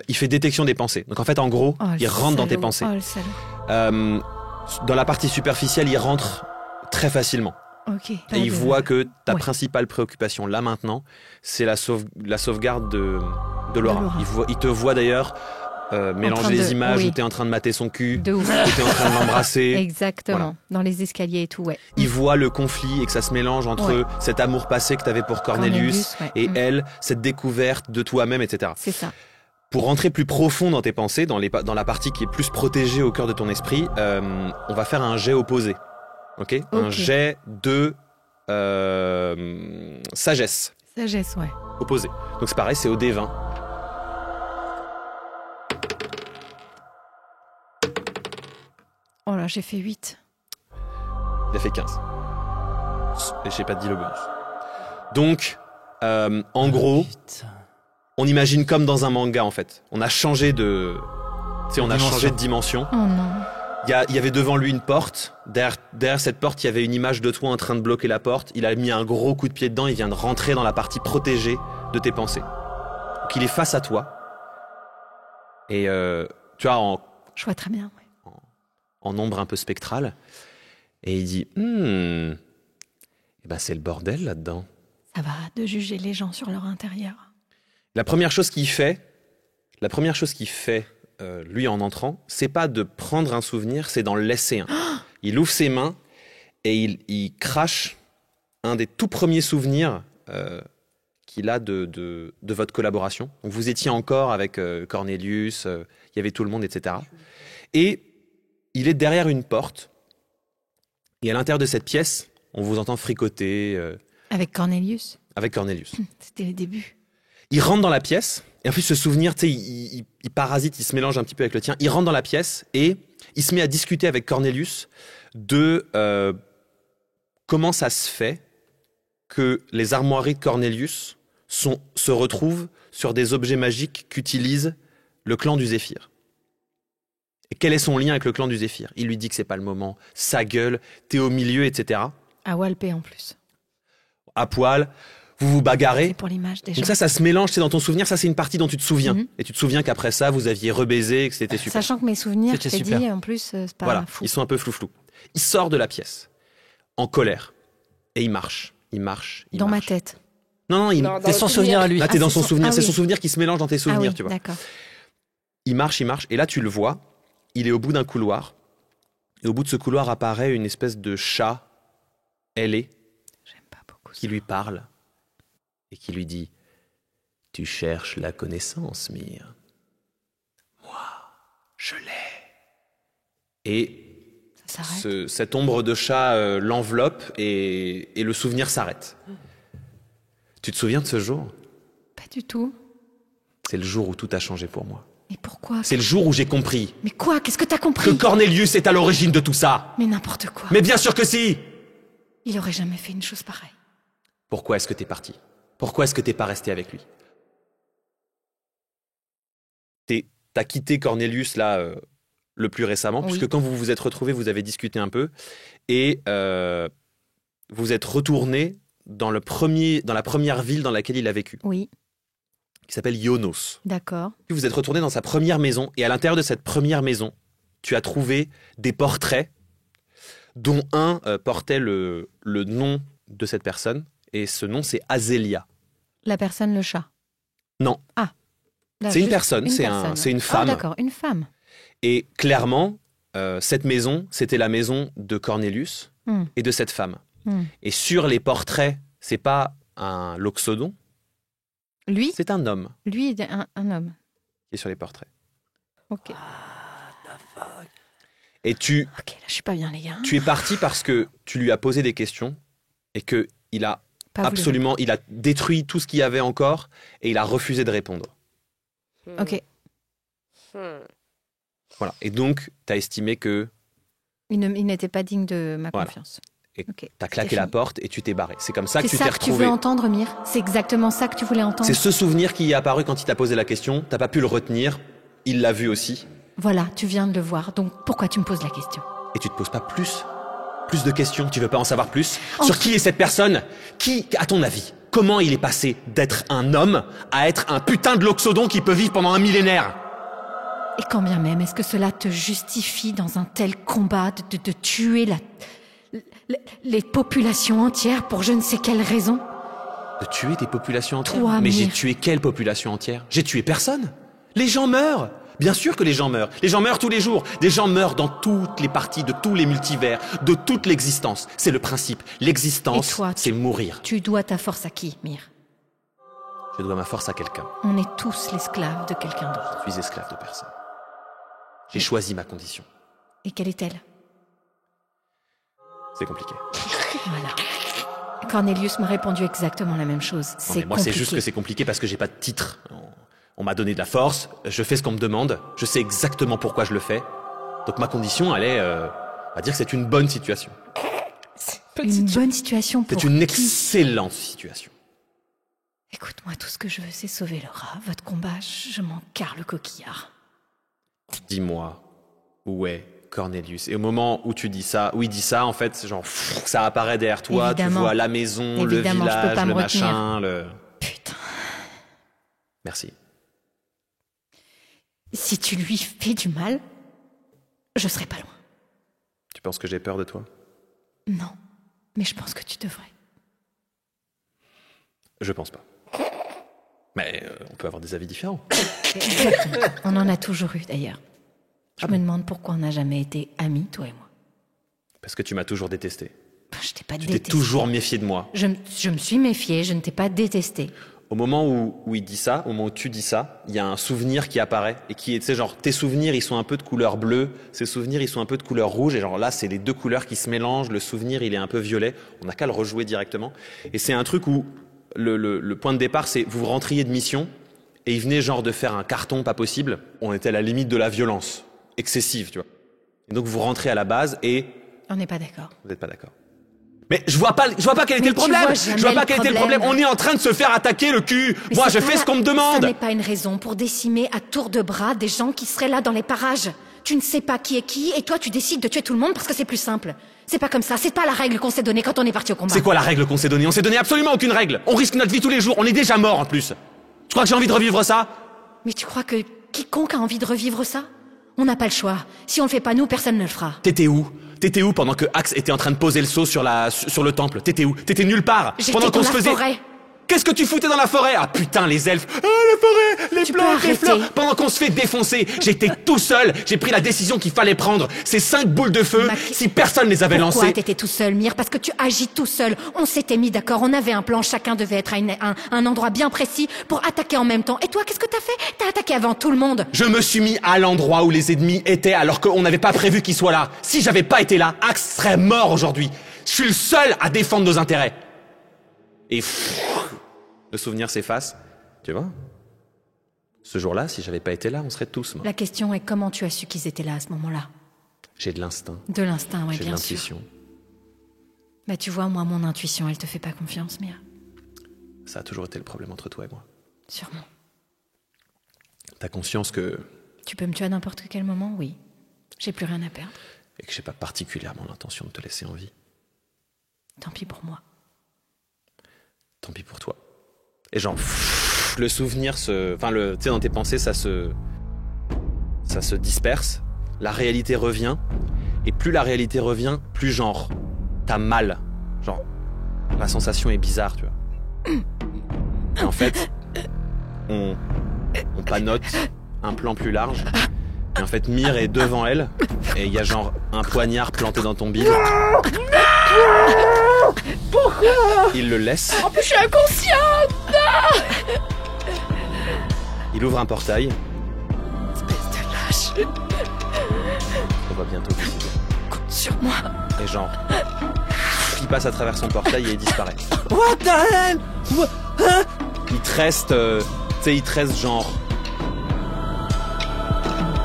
Il fait détection des pensées. Donc en fait, en gros, Oh, le il rentre dans tes salaud. pensées. Oh, le salaud. Dans la partie superficielle, il rentre très facilement. Ok. Et il voit que ta Ouais. principale préoccupation là maintenant, c'est la sauvegarde de Laura. Laura. Il te voit d'ailleurs mélanger train les de- images oui. où tu es en train de mater son cul, De ouf. où tu es en train de l'embrasser. Exactement. Voilà. Dans les escaliers et tout, ouais. Il voit le conflit et que ça se mélange entre Ouais. cet amour passé que tu avais pour Cornelius, ouais. et Mm. elle, cette découverte de toi-même, etc. C'est ça. Pour rentrer plus profond dans tes pensées, dans la partie qui est plus protégée au cœur de ton esprit, on va faire un jet opposé. Ok. Un jet de sagesse Sagesse, ouais. opposé. Donc c'est pareil, c'est au D20. Oh là, j'ai fait 8. Il a fait 15. Et je n'ai pas dit le bonus. Donc, en gros, Putain. on imagine comme dans un manga en fait. On a changé de... Tu sais, on a Dimension. changé de dimension. Oh non. Il y avait devant lui une porte. Derrière cette porte, il y avait une image de toi en train de bloquer la porte. Il a mis un gros coup de pied dedans. Il vient de rentrer dans la partie protégée de tes pensées. Donc il est face à toi. Et tu vois, Je vois très bien, ouais. en ombre un peu spectrale. Et il dit, eh ben c'est le bordel là-dedans. Ça va de juger les gens sur leur intérieur. La première chose qu'il fait, lui en entrant, c'est pas de prendre un souvenir, c'est d'en laisser un. Il ouvre ses mains et il crache un des tout premiers souvenirs qu'il a de votre collaboration. Donc vous étiez encore avec Cornelius, il y avait tout le monde, etc. Et il est derrière une porte. Et à l'intérieur de cette pièce, on vous entend fricoter Avec Cornelius, avec Cornelius. c'était les débuts. Il rentre dans la pièce, et en plus ce souvenir, tu sais, il parasite, il se mélange un petit peu avec le tien. Il rentre dans la pièce et il se met à discuter avec Cornelius de comment ça se fait que les armoiries de Cornelius se retrouvent sur des objets magiques qu'utilise le clan du Zéphyr. Et quel est son lien avec le clan du Zéphyr? Il lui dit que c'est pas le moment, sa gueule, t'es au milieu, etc. À Walpé en plus. À poil, vous vous bagarrez. C'est pour l'image des Donc gens. ça se mélange, c'est dans ton souvenir, ça c'est une partie dont tu te souviens. Mhm. Et tu te souviens qu'après ça, vous aviez rebaisé, que c'était super. Sachant que mes souvenirs, C'était je t'ai super. dit, en plus, c'est pas Voilà, fou. ils sont un peu flou-flou. Il sort de la pièce, en colère, et il marche. Il marche. Dans ma tête. Non, il... Non, dans C'est le son souvenir à lui. là t'es Ah, dans c'est son son- souvenir, ah c'est oui. son souvenir qui se mélange dans tes souvenirs, ah oui, tu vois. d'accord. Il marche, et là tu le vois, il est au bout d'un couloir, et au bout de ce couloir apparaît une espèce de chat ailé J'aime pas beaucoup qui ça. lui parle, et qui lui dit « Tu cherches la connaissance, Myr. Moi, je l'ai. » Et Ça s'arrête. cette ombre de chat l'enveloppe et le souvenir s'arrête. Tu te souviens de ce jour? Pas du tout. C'est le jour où tout a changé pour moi. Mais pourquoi? C'est le jour où j'ai compris Mais quoi? Qu'est-ce que t'as que compris? Cornelius est à l'origine de tout ça. Mais n'importe quoi. Mais bien sûr que si. Il aurait jamais fait une chose pareille. Pourquoi est-ce que t'es parti? Pourquoi est-ce que t'es pas resté avec lui? T'as quitté Cornelius là le plus récemment, Oui. puisque quand vous vous êtes retrouvés, vous avez discuté un peu, et vous êtes retourné dans la première ville dans laquelle il a vécu, Oui, qui s'appelle Ionos. d'accord. Puis vous êtes retourné dans sa première maison, et à l'intérieur de cette première maison, tu as trouvé des portraits, dont un portait le nom de cette personne, et ce nom c'est Azélia. La personne, le chat. Non. Là, C'est une juste personne, c'est une femme. Ah, d'accord, une femme. Et clairement, cette maison, c'était la maison de Cornelius Hmm. et de cette femme. Hmm. Et sur les portraits, c'est pas un loxodon, Lui, c'est un homme lui, un homme. qui est sur les portraits. Ok. Et tu Ok, là, je suis pas bien, les gars. es parti parce que tu lui as posé des questions et que il a Pas voulu. absolument, il a détruit tout ce qu'il y avait encore et il a refusé de répondre. Ok. Voilà. Et donc, tu as estimé que Il n'était pas digne de ma Voilà. confiance. Et Ok. tu as C'est claqué la fini. porte et tu t'es barré. C'est comme ça que C'est tu t'es ça que tu veux retrouvé. entendre, Mire? C'est exactement ça que tu voulais entendre? C'est ce souvenir qui est apparu quand il t'a posé la question. T'as pas pu le retenir. Il l'a vu aussi. Voilà, tu viens de le voir, donc pourquoi tu me poses la question? Et tu te poses pas plus de questions. Tu veux pas en savoir plus En- sur qui est cette personne? Qui, à ton avis, comment il est passé d'être un homme à être un putain de loxodon qui peut vivre pendant un millénaire? Et quand bien même, est-ce que cela te justifie dans un tel combat de tuer les populations entières pour je ne sais quelle raison? De tuer des populations entières? Toi, Mais j'ai Mire. tué quelle population entière? J'ai tué personne. Les gens meurent. Bien sûr que les gens meurent. Les gens meurent tous les jours. Des gens meurent dans toutes les parties de tous les multivers, de toute l'existence. C'est le principe. L'existence, Et toi, c'est mourir. Tu dois ta force à qui, Mire? Je dois ma force à quelqu'un. On est tous l'esclave de quelqu'un d'autre. Je suis esclave de personne. J'ai choisi ma condition. Et quelle est-elle? C'est compliqué. Voilà. Cornelius m'a répondu exactement la même chose. Non, C'est mais moi, c'est juste compliqué. que c'est compliqué parce que j'ai pas de titre. On m'a donné de la force, je fais ce qu'on me demande, je sais exactement pourquoi je le fais. Donc ma condition, elle est, on va dire que c'est une bonne situation. Une bonne situation pour C'est une qui? excellente situation. Écoute-moi, tout ce que je veux, c'est sauver Laura. Votre combat, je m'en carre le coquillard. Dis-moi, où est Cornelius? Et au moment où tu dis ça, où il dit ça, en fait, genre, ça apparaît derrière toi, Évidemment. tu vois la maison, Évidemment, le je peux village, pas le me retenir. machin, le... Putain. Merci. Si tu lui fais du mal, je serai pas loin. Tu penses que j'ai peur de toi? Non, mais je pense que tu devrais. Je pense pas. Mais on peut avoir des avis différents. Exactement. On en a toujours eu d'ailleurs. Je me demande pourquoi on n'a jamais été amis, toi et moi. Parce que tu m'as toujours détesté. Je t'ai pas Tu t'es détesté. toujours méfié de moi. Je me suis méfiée, je ne t'ai pas détesté. Au moment où il dit ça, au moment où tu dis ça, il y a un souvenir qui apparaît et qui est, tu sais, genre, tes souvenirs, ils sont un peu de couleur bleue, ces souvenirs, ils sont un peu de couleur rouge, et genre là, c'est les deux couleurs qui se mélangent, le souvenir, il est un peu violet, on n'a qu'à le rejouer directement. Et c'est un truc où le point de départ, c'est vous rentriez de mission, et il venait genre de faire un carton pas possible, on était à la limite de la violence, excessive, tu vois. Et donc vous rentrez à la base, et On n'est pas d'accord. vous n'êtes pas d'accord. Mais je vois pas quel était Mais le tu problème. vois jamais Je vois pas le quel était le problème. problème. On est en train de se faire attaquer le cul. Mais Moi, c'est je pas- fais ce qu'on me Ça demande. n'est pas une raison pour décimer à tour de bras des gens qui seraient là dans les parages. Tu ne sais pas qui est qui, et toi tu décides de tuer tout le monde parce que c'est plus simple. C'est pas comme ça, c'est pas la règle qu'on s'est donnée quand on est parti au combat. C'est quoi la règle qu'on s'est donnée? On s'est donné absolument aucune règle. On risque notre vie tous les jours. On est déjà mort en plus. Tu crois que j'ai envie de revivre ça? Mais tu crois que quiconque a envie de revivre ça? On n'a pas le choix. Si on le fait pas nous, personne ne le fera. T'étais où? T'étais où pendant que Axe était en train de poser le seau sur le temple? T'étais où? T'étais nulle part. J'étais Pendant dans qu'on se la faisait. forêt. Qu'est-ce que tu foutais dans la forêt? Ah putain, les elfes. Ah, la forêt, les Tu peux plantes, les arrêter. fleurs. Pendant qu'on se fait défoncer, j'étais tout seul. J'ai pris la décision qu'il fallait prendre. Ces 5 boules de feu, Mac- si personne les avait Pourquoi lancées. t'étais tout seul, Mire? Parce que tu agis tout seul. On s'était mis d'accord, on avait un plan, chacun devait être à un endroit bien précis pour attaquer en même temps. Et toi, qu'est-ce que t'as fait? T'as attaqué avant tout le monde. Je me suis mis à l'endroit où les ennemis étaient alors qu'on n'avait pas prévu qu'ils soient là. Si j'avais pas été là, Axe serait mort aujourd'hui. Je suis le seul à défendre nos intérêts. Et le souvenir s'efface. Tu vois? Ce jour-là, si j'avais pas été là, on serait tous morts. La question est comment tu as su qu'ils étaient là à ce moment-là? J'ai de l'instinct, De l'instinct, oui, j'ai de bien sûr. l'intuition. Mais tu vois, moi, mon intuition, elle te fait pas confiance, Mia. Ça a toujours été le problème entre toi et moi. Sûrement. T'as conscience que... Tu peux me tuer à n'importe quel moment, oui. J'ai plus rien à perdre. et que j'ai pas particulièrement l'intention de te laisser en vie. Tant pis pour moi. Tant pis pour toi. Et genre, le souvenir se... Enfin, tu sais, dans tes pensées, ça se disperse. La réalité revient. Et plus la réalité revient, plus genre, t'as mal. Genre, la sensation est bizarre, tu vois. Et en fait, on panote un plan plus large. Et en fait, Myr est devant elle. Et il y a genre un poignard planté dans ton bide. Pourquoi? Il le laisse. En plus, je suis inconsciente. Il ouvre un portail. Espèce de lâche. On va bientôt décider. Compte sur moi. Et genre, il passe à travers son portail et il disparaît. What the hell? Il te reste, tu sais, il te reste genre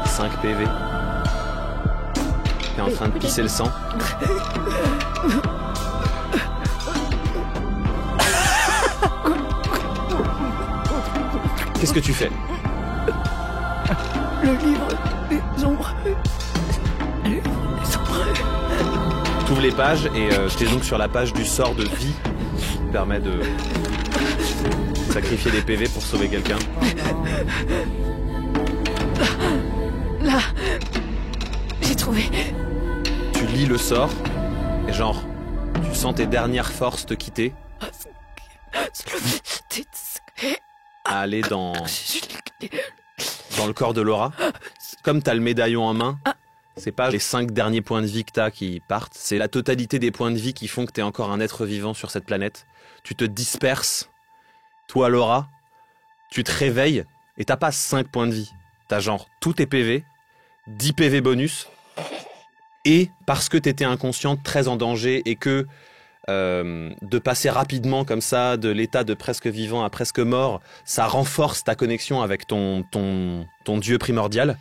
5 PV. T'es en train de pisser le sang. Qu'est-ce que tu fais? Le livre des ombres. Le livre des ombres. T'ouvres les pages et t'es donc sur la page du sort de vie qui permet de sacrifier des PV pour sauver quelqu'un. Là, j'ai trouvé. Tu lis le sort et genre, tu sens tes dernières forces te quitter à aller dans le corps de Laura. Comme t'as le médaillon en main, c'est pas les 5 derniers points de vie que t'as qui partent, c'est la totalité des points de vie qui font que t'es encore un être vivant sur cette planète. Tu te disperses, toi Laura, tu te réveilles et t'as pas 5 points de vie. T'as genre tous tes PV, 10 PV bonus, et parce que t'étais inconsciente, très en danger, et que de passer rapidement comme ça de l'état de presque vivant à presque mort, ça renforce ta connexion avec ton dieu primordial.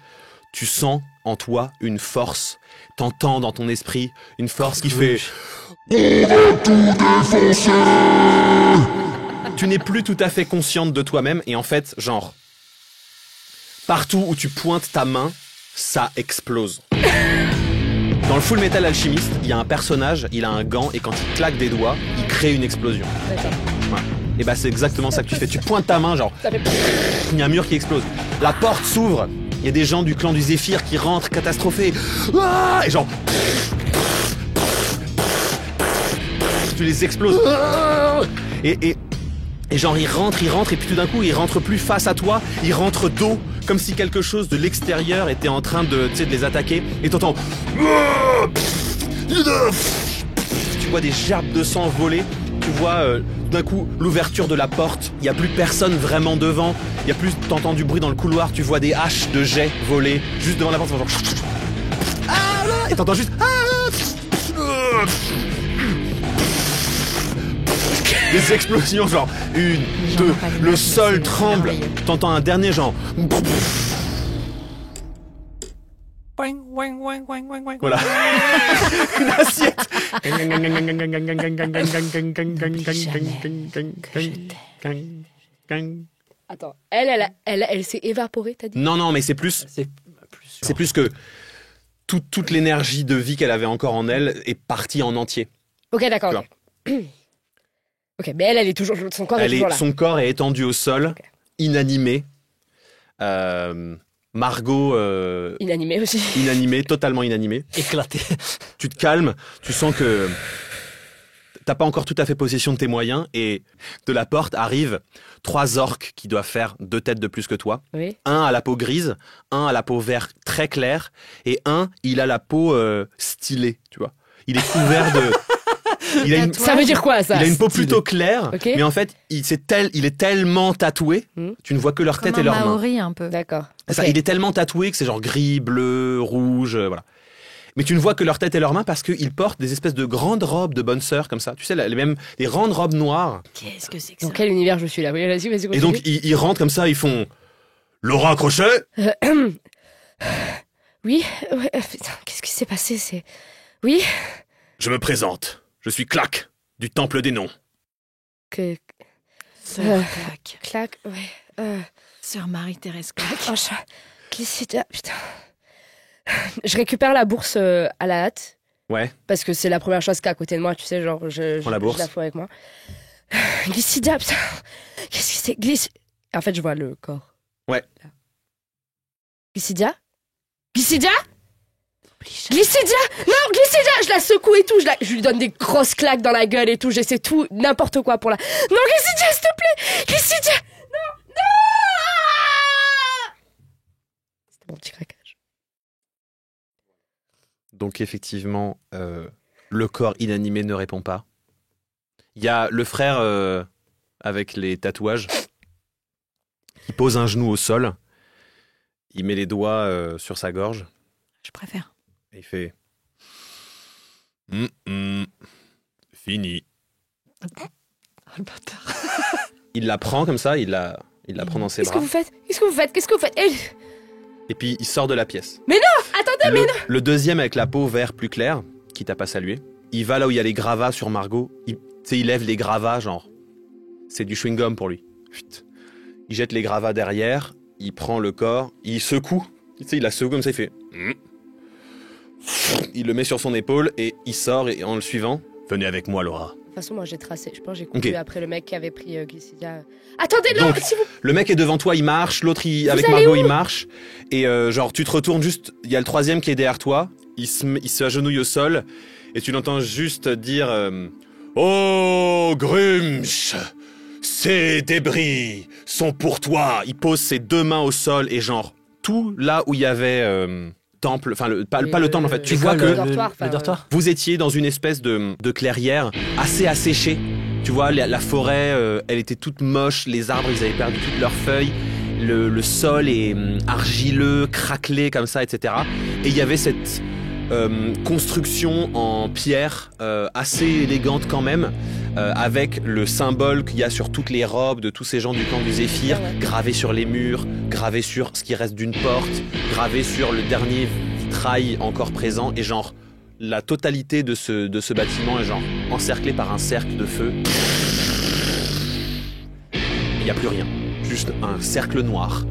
Tu sens en toi une force, t'entends dans ton esprit une force qui fait « On va tout défoncer !» Tu n'es plus tout à fait consciente de toi-même et en fait, genre, partout où tu pointes ta main, ça explose. Dans le Full Metal Alchemist, il y a un personnage, il a un gant et quand il claque des doigts, il crée une explosion. D'accord. Ouais. Et bah c'est exactement ça que tu fais. Tu pointes ta main, genre, Ça fait... il y a un mur qui explose. La porte s'ouvre. Il y a des gens du clan du Zéphyr qui rentrent catastrophés. Ah et genre, tu les exploses. Et genre ils rentrent et puis tout d'un coup ils rentrent plus face à toi, ils rentrent dos, comme si quelque chose de l'extérieur était en train de les attaquer. Et t'entends, tu vois des gerbes de sang voler. Tu vois d'un coup l'ouverture de la porte, il y a plus personne vraiment devant, il y a plus, t'entends du bruit dans le couloir, tu vois des haches de jet voler juste devant la porte, genre, et t'entends juste des explosions, genre une, deux, le sol tremble, t'entends un dernier genre. Voilà. Une assiette. Attends, elle s'est évaporée, t'as dit? Non, mais c'est plus que toute l'énergie de vie qu'elle avait encore en elle est partie en entier. Ok, d'accord. Ok, ok, mais elle est toujours, son corps est toujours là. Son corps est étendu au sol, Ok. inanimé. Margot, Inanimée aussi. inanimée, totalement inanimée. Éclaté. Tu te calmes, tu sens que t'as pas encore tout à fait possession de tes moyens et de la porte arrivent 3 orques qui doivent faire 2 têtes de plus que toi. Oui. Un à la peau grise, un à la peau vert très clair et un, il a la peau stylée, tu vois. Il est couvert de... Ça veut dire quoi, ça? Il a une peau plutôt claire, Ok. mais en fait, il est tellement tatoué, tu ne vois que leur tête Comme et un leurs mains. Maori un peu. D'accord. Ça, Ok. il est tellement tatoué que c'est genre gris, bleu, rouge, voilà. Mais tu ne vois que leur tête et leurs mains parce qu'ils portent des espèces de grandes robes de bonne sœur comme ça. Tu sais, des grandes robes noires. Qu'est-ce que c'est que ça? Dans quel univers je suis là? Oui, vas-y, Et donc, ils rentrent comme ça, ils font... Laura Crochet? Oui, ouais, putain, qu'est-ce qui s'est passé? Oui? Je me présente. Je suis Clac, du Temple des Noms. Sœur Clac. Clac, ouais. Sœur Marie-Thérèse Clac. Oh, Glycidia, putain. Je récupère la bourse à la hâte. Ouais. Parce que c'est la première chose qu'à côté de moi, tu sais, genre, Prends la bourse. je la fous avec moi. Glycidia, putain. Qu'est-ce que c'est? En fait, je vois le corps. Ouais. Là. Glycidia? Glycidia? Glycidia! Non, Glycidia! Je la secoue et tout, je lui donne des grosses claques dans la gueule et tout, j'essaie tout, n'importe quoi pour la... Non, Glycidia, s'il te plaît! Glycidia! Non! C'était mon petit craquage. Donc effectivement, le corps inanimé ne répond pas. Il y a le frère avec les tatouages qui pose un genou au sol. Il met les doigts sur sa gorge. Je préfère. Et il fait... Fini. Oh, le bâtard. Il la prend comme ça, il la prend dans ses Qu'est-ce que bras. vous faites? Qu'est-ce que vous faites? Qu'est-ce que vous faites? Et puis il sort de la pièce. Mais non! Attendez, mais non! Le deuxième avec la peau vert plus claire, qui t'a pas salué, il va là où il y a les gravats sur Margot. Tu sais, il lève les gravats, genre... C'est du chewing-gum pour lui. Chut. Il jette les gravats derrière, il prend le corps, il secoue. Tu sais, il la secoue comme ça, il fait... Il le met sur son épaule et il sort et en le suivant... Venez avec moi, Laura. De toute façon, moi j'ai tracé. Je pense que j'ai couru Ok. après le mec qui avait pris Glycidia. Attendez, non! Donc, Si vous... Le mec est devant toi, il marche, l'autre avec allez Margot où? il marche, et genre tu te retournes juste, il y a le troisième qui est derrière toi, il se agenouille au sol, et tu l'entends juste dire Oh Grumsh, ces débris sont pour toi. Il pose ses deux mains au sol et genre tout là où il y avait temple, enfin pas le temple en fait, tu vois l'école, que dortoir, enfin, le dortoir. vous étiez dans une espèce de clairière assez asséchée. Tu vois, la forêt, elle était toute moche, les arbres, ils avaient perdu toutes leurs feuilles, le sol est argileux, craquelé comme ça, etc. Et il y avait cette construction en pierre assez élégante quand même, avec le symbole qu'il y a sur toutes les robes de tous ces gens du camp du Zéphyr, Ouais. gravé sur les murs, gravé sur ce qui reste d'une porte, gravé sur le dernier vitrail encore présent, et genre... La totalité de ce bâtiment est genre encerclé par un cercle de feu. Il n'y a plus rien. Juste un cercle noir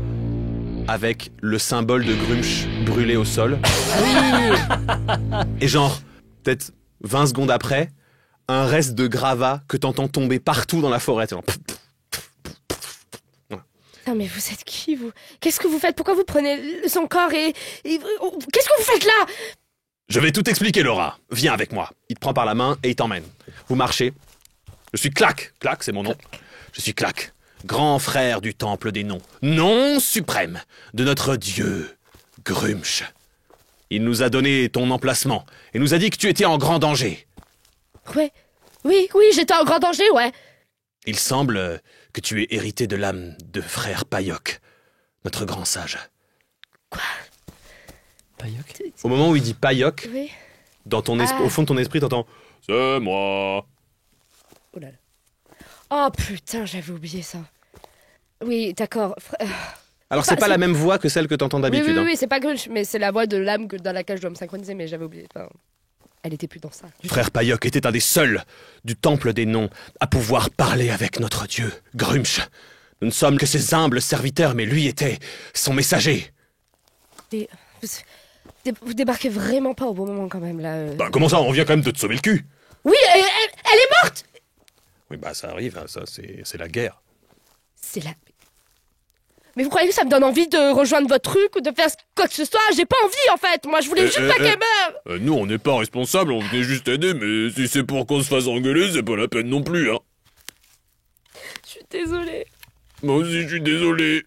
avec le symbole de Grumsh brûlé au sol. Et genre, peut-être 20 secondes après, un reste de gravats que t'entends tomber partout dans la forêt. Genre, Putain, mais vous êtes qui, vous? Qu'est-ce que vous faites? Pourquoi vous prenez son corps et qu'est-ce que vous faites là? je vais tout expliquer, Laura. Viens avec moi. Il te prend par la main et il t'emmène. Vous marchez. Je suis Clac. Clac, c'est mon nom. Je suis Clac, grand frère du Temple des Noms, nom suprême de notre dieu Grumsh. Il nous a donné ton emplacement et nous a dit que tu étais en grand danger. Ouais. Oui, j'étais en grand danger, ouais. Il semble que tu aies hérité de l'âme de frère Payoc, notre grand sage. Payoc. Au moment où il dit Payoc, Oui. dans ton Ah. au fond de ton esprit, t'entends « C'est moi ». Oh là là. Oh putain, j'avais oublié ça. Oui, d'accord. Alors c'est pas la même voix que celle que t'entends Oui, d'habitude. hein. oui, c'est pas Grunch, mais c'est la voix de l'âme dans laquelle je dois me synchroniser, mais j'avais oublié. Enfin, elle était plus dans ça. Frère Payoc était un des seuls du Temple des Noms à pouvoir parler avec notre dieu, Grumsh. Nous ne sommes que ses humbles serviteurs, mais lui était son messager. Vous débarquez vraiment pas au bon moment quand même, là. Bah comment ça, on vient quand même de te sauver le cul. Oui, elle est morte. Oui bah ça arrive, hein, ça c'est la guerre. C'est la... Mais vous croyez que ça me donne envie de rejoindre votre truc ou de faire quoi que ce soit? J'ai pas envie, en fait. Moi, je voulais juste pas qu'elle meure. Nous on n'est pas responsables, on venait juste aider, mais si c'est pour qu'on se fasse engueuler, c'est pas la peine non plus, hein. Je suis désolée. Moi aussi je suis désolé.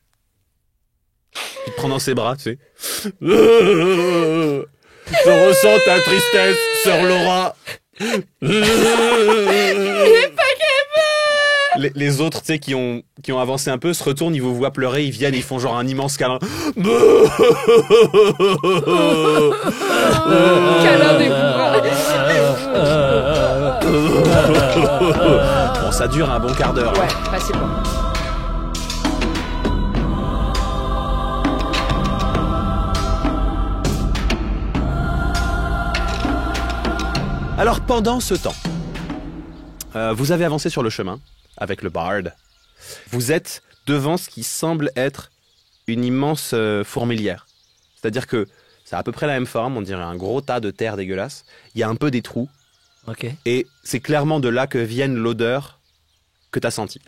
Il te prend dans ses bras, tu sais. Je ressens ta tristesse, sœur Laura. Les autres, tu sais, qui ont avancé un peu, se retournent, ils vous voient pleurer, ils viennent, ils font genre un immense câlin. Câlin des bras. Bon, ça dure un bon quart d'heure. Ouais, facilement. Alors pendant ce temps, vous avez avancé sur le chemin avec le bard. Vous êtes devant ce qui semble être une immense fourmilière. C'est-à-dire que c'est à peu près la même forme, on dirait un gros tas de terre dégueulasse. Il y a un peu des trous. Ok. Et c'est clairement de là que vienne l'odeur que tu as sentie.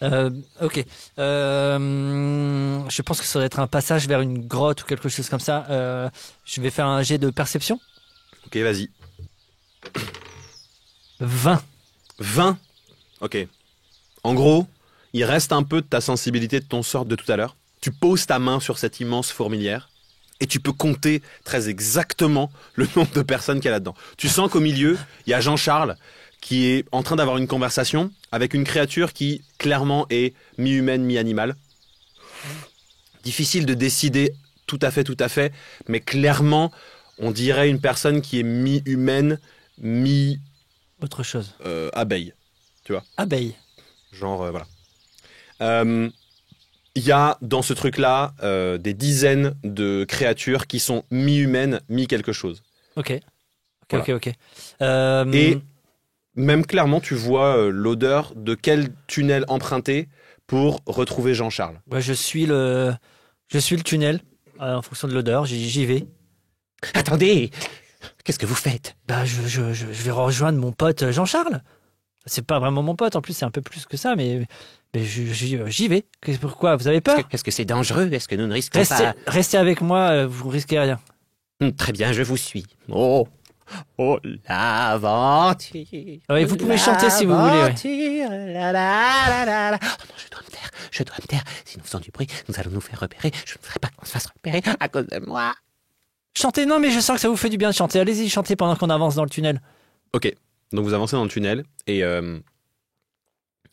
Ok. Je pense que ça doit être un passage vers une grotte ou quelque chose comme ça. Je vais faire un jet de perception. Ok, vas-y. 20. 20. Ok. En gros, il reste un peu de ta sensibilité de ton sort de tout à l'heure. Tu poses ta main sur cette immense fourmilière et tu peux compter très exactement le nombre de personnes qu'il y a là-dedans. Tu sens qu'au milieu, il y a Jean-Charles qui est en train d'avoir une conversation avec une créature qui, clairement, est mi-humaine, mi-animale. Difficile de décider tout à fait, mais clairement, on dirait une personne qui est mi-humaine, Autre chose. abeille. Tu vois ? Abeille. Genre, voilà. Il y a dans ce truc-là des dizaines de créatures qui sont mi-humaines, mi-quelque chose. Ok. Voilà. Ok. Et même clairement, tu vois l'odeur de quel tunnel emprunter pour retrouver Jean-Charles. Ouais, je suis le tunnel en fonction de l'odeur. J'y vais. Attendez, qu'est-ce que vous faites? Bah, je vais rejoindre mon pote Jean-Charles. C'est pas vraiment mon pote, en plus c'est un peu plus que ça, mais j'y vais. Pourquoi? Vous avez peur? Est-ce que c'est dangereux? Est-ce que nous ne risquons pas? Restez avec moi, vous risquez rien. Très bien, je vous suis. Oh, l'aventure. Oui, vous pouvez chanter si vous voulez. L'aventure, la, la, la, la. Oh non, je dois me taire. Si nous faisons du bruit, nous allons nous faire repérer. Je ne voudrais pas qu'on se fasse repérer à cause de moi. Chantez, non mais je sens que ça vous fait du bien de chanter. Allez-y, chantez pendant qu'on avance dans le tunnel. Ok, donc vous avancez dans le tunnel et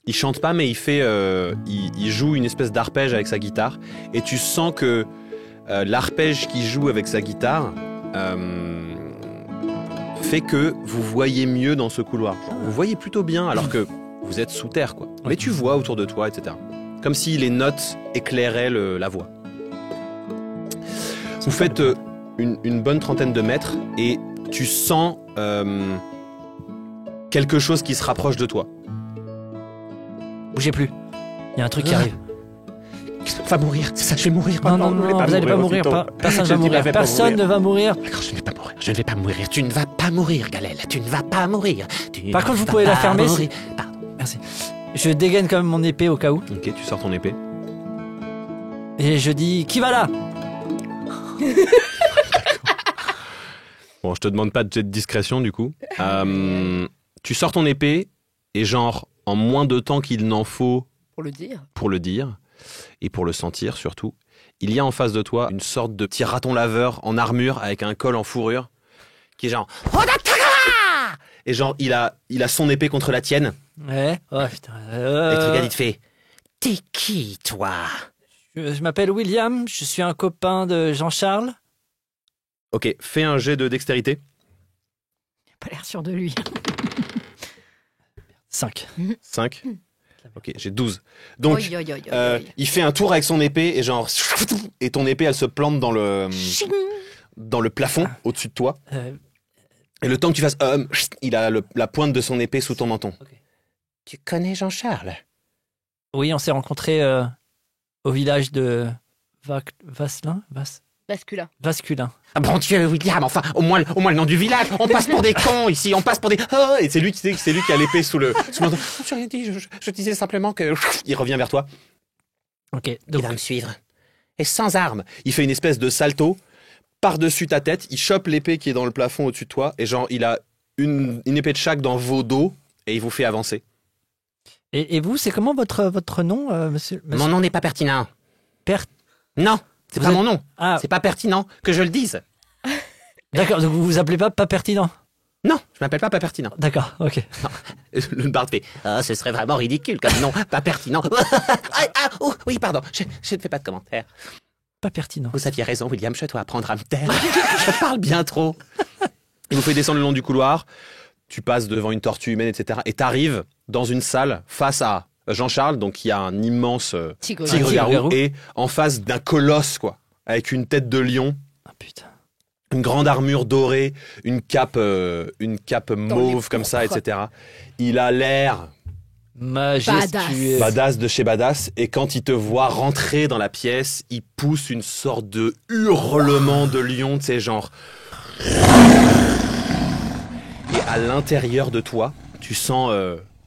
il chante pas, mais il joue une espèce d'arpège avec sa guitare et tu sens que l'arpège qu'il joue avec sa guitare fait que vous voyez mieux dans ce couloir. Genre, vous voyez plutôt bien alors que vous êtes sous terre, quoi. Mais tu vois autour de toi, etc. Comme si les notes éclairaient la voix. Vous faites une bonne trentaine de mètres et tu sens quelque chose qui se rapproche de toi. Bougez plus. Il y a un truc qui arrive. On va mourir, c'est ça, je vais mourir. Non, vous n'allez pas mourir. Personne ne va mourir. Personne ne va mourir. D'accord, je ne vais pas mourir. Tu ne vas pas mourir, Galel. Tu ne vas pas mourir. Par contre, vous pouvez la fermer. Pardon. Merci. Je dégaine quand même mon épée au cas où. Ok, tu sors ton épée. Et je dis, qui va là? Bon, je te demande pas de jet de discrétion du coup. Tu sors ton épée et genre en moins de temps qu'il n'en faut Pour le dire. pour le dire et pour le sentir surtout, il y a en face de toi une sorte de petit raton laveur en armure avec un col en fourrure qui est genre et genre il a son épée contre la tienne. Ouais. Oh putain. Et Trigad, il te fait: t'es qui, toi? Je m'appelle William. Je suis un copain de Jean-Charles. Ok, fais un jet de dextérité. Il a pas l'air sûr de lui. 5. 5. Ok, j'ai 12. Donc, Oi, oi, oi, oi, oi. il fait un tour avec son épée et genre... Et ton épée, elle se plante dans le plafond au-dessus de toi. Et le temps que tu fasses... il a la pointe de son épée sous ton menton. Tu connais Jean-Charles? Oui, on s'est rencontrés au village de Vasculin. Ah, bon Dieu, William, enfin, au moins le nom du village. On passe pour des cons ici, on passe pour des... Oh, et c'est lui qui a l'épée sous le menton. Je rien dit, je disais simplement que... Il revient vers toi. Ok, Il donc va me suivre. Et sans armes. Il fait une espèce de salto par-dessus ta tête. Il chope l'épée qui est dans le plafond au-dessus de toi. Et genre, il a une épée de chaque dans vos dos. Et il vous fait avancer. et vous, c'est comment votre nom, monsieur? Mon nom n'est pas pertinent. Non, c'est Vous pas êtes- mon nom. Ah, C'est pas pertinent que je le dise. d'accord. Donc vous vous appelez pas pertinent. Non, je m'appelle pas pertinent. D'accord. Ok. Le bard fait: ah, ce serait vraiment ridicule comme nom, pas pertinent. Oui, pardon, je ne fais pas de commentaires. Pas pertinent. Vous aviez raison, William, je dois apprendre à me taire. Je parle bien trop. Il vous fait descendre le long du couloir. Tu passes devant une tortue humaine, etc. Et t'arrives dans une salle face à Jean-Charles, donc il y a un immense Tigre. tigre-garou, tigre-garou. et en face d'un colosse, quoi, avec une tête de lion. Ah putain. une grande armure dorée, une cape mauve comme ça, etc. Il a l'air Majestueux. badass de chez badass, et quand il te voit rentrer dans la pièce, il pousse une sorte de hurlement de lion, tu sais, genre. Et à l'intérieur de toi, tu sens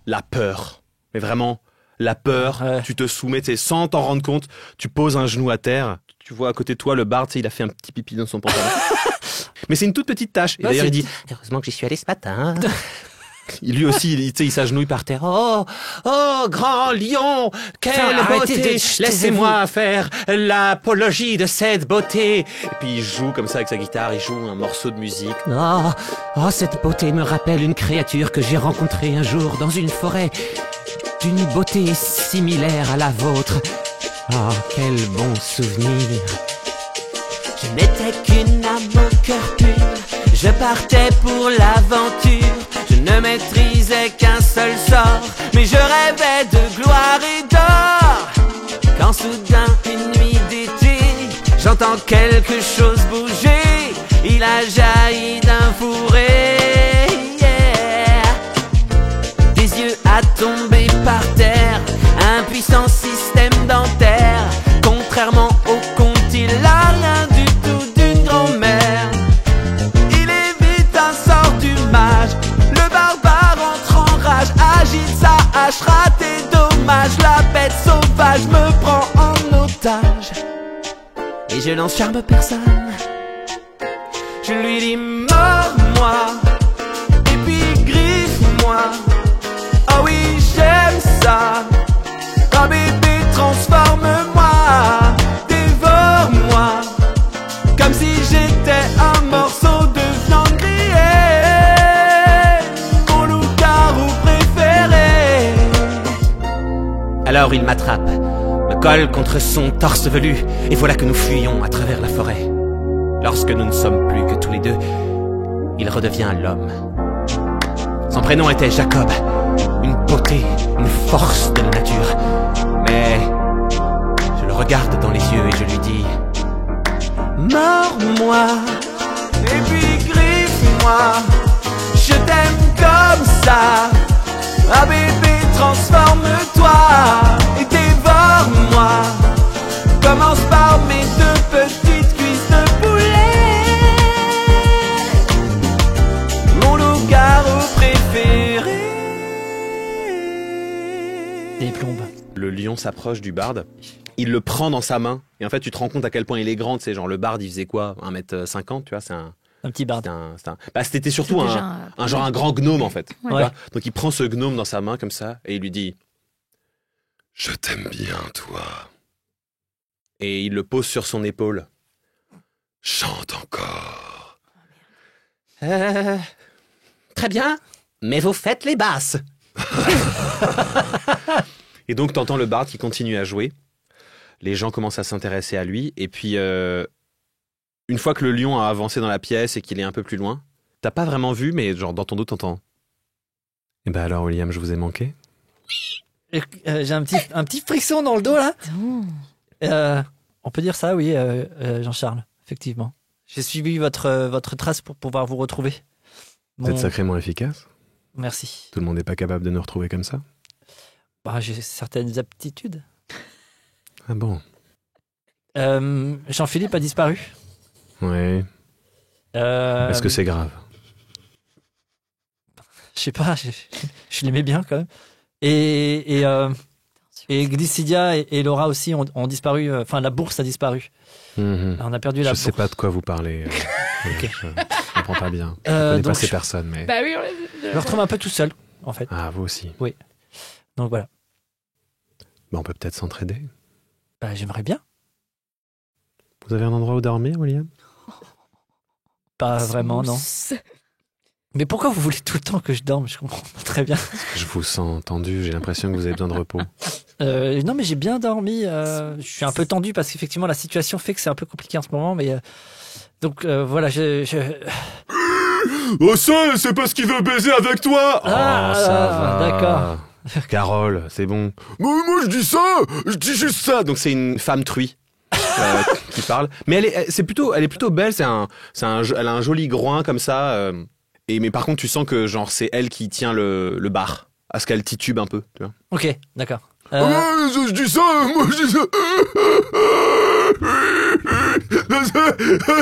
la peur. Mais vraiment, la peur, Ouais. tu te soumets, tu sais, sans t'en rendre compte, tu poses un genou à terre, tu vois à côté de toi le bard, tu sais, il a fait un petit pipi dans son pantalon. Mais c'est une toute petite tache. Et Ouais, d'ailleurs, c'est- il dit, Heureusement que j'y suis allé ce matin. lui aussi, tu sais, il s'agenouille par terre. Oh, grand lion, quelle Enfin, arrêtez beauté. de- Laissez-moi faire l'apologie de cette beauté. Et puis il joue comme ça avec sa guitare, il joue un morceau de musique. Cette beauté me rappelle une créature que j'ai rencontrée un jour dans une forêt, d'une beauté similaire à la vôtre. Oh, quel bon souvenir. Je n'étais qu'une âme au cœur pur, je partais pour l'aventure, je ne maîtrisais qu'un seul sort, mais je rêvais de gloire et d'or. Quand soudain une nuit d'été, j'entends quelque chose bouger, il a jailli d'un fourré, yeah. Des yeux à tomber par terre, un puissant système dentaire, contrairement au conte, il a rien du tout d'une grand-mère. Il évite un sort du mage, le barbare entre en rage, agite sa hache, raté dommage, la bête sauvage me prend en otage. Et je lance charme personne, je lui dis mors-moi, et puis griffe-moi. Oh oui, j'aime ça. Oh bébé, transforme-moi, dévore-moi, comme si j'étais un morceau de viande grillée, mon loup-garou préféré. Alors il m'attrape, me colle contre son torse velu, et voilà que nous fuyons à travers la forêt. Lorsque nous ne sommes plus que tous les deux, il redevient l'homme. Son prénom était Jacob, une beauté, une force de la nature. Mais je le regarde dans les yeux et je lui dis mords-moi, et puis griffe-moi, je t'aime comme ça. Ah bébé, transforme-toi et dévore-moi. Commence par mes deux petites cuisses de poulet, mon loup-garou préféré. Des plombes. Le lion s'approche du barde, il le prend dans sa main, et en fait tu te rends compte à quel point il est grand, tu sais, genre le barde il faisait quoi, 1m50, tu vois, c'est un... Un petit bard. Bah, c'était surtout C'est déjà un genre un grand gnome en fait. Ouais. Tu vois. Donc il prend ce gnome dans sa main comme ça, et il lui dit « Je t'aime bien toi ». Et il le pose sur son épaule. « Chante encore ». Très bien, mais vous faites les basses. Et donc, t'entends le barde qui continue à jouer. Les gens commencent à s'intéresser à lui. Et puis, une fois que le lion a avancé dans la pièce et qu'il est un peu plus loin, t'as pas vraiment vu, mais genre dans ton dos, t'entends. Eh ben alors, William, je vous ai manqué. J'ai un petit frisson dans le dos là. On peut dire ça, oui, Jean-Charles, effectivement. J'ai suivi votre trace pour pouvoir vous retrouver. Vous êtes sacrément efficace. Merci. Tout le monde n'est pas capable de nous retrouver comme ça. Bah, j'ai certaines aptitudes. Ah bon? Jean-Philippe a disparu. Ouais. Est-ce que c'est grave? Je sais pas, je l'aimais bien quand même. Et Glycidia et Laura aussi ont disparu. Enfin, la bourse a disparu. Mhm. On a perdu Je la sais bourse. pas de quoi vous parlez. Ok. Je comprends pas bien. Je connais pas donc ces je- personnes, mais... Bah oui, Je me retrouve un peu tout seul, en fait. Ah, vous aussi. Donc voilà. Bah, on peut peut-être s'entraider. Bah, j'aimerais bien. Vous avez un endroit où dormir, William? Pas vraiment, non. Mais pourquoi vous voulez tout le temps que je dorme? Je comprends pas très bien. Je vous sens tendu, j'ai l'impression que vous avez besoin de repos. Non, mais j'ai bien dormi. Je suis un peu tendu parce qu'effectivement, la situation fait que c'est un peu compliqué en ce moment. Mais donc voilà, Oh ça, c'est parce qu'il veut baiser avec toi. Ah, Oh, ça va. d'accord. Carole, c'est bon. Moi je dis ça, je dis juste ça. Donc c'est une femme truie. qui parle. Mais elle est plutôt belle. Elle a un joli groin comme ça. Mais par contre, tu sens que genre c'est elle qui tient le bar. À ce qu'elle titube un peu. Tu vois. Ok, d'accord. Je dis ça, moi je dis ça.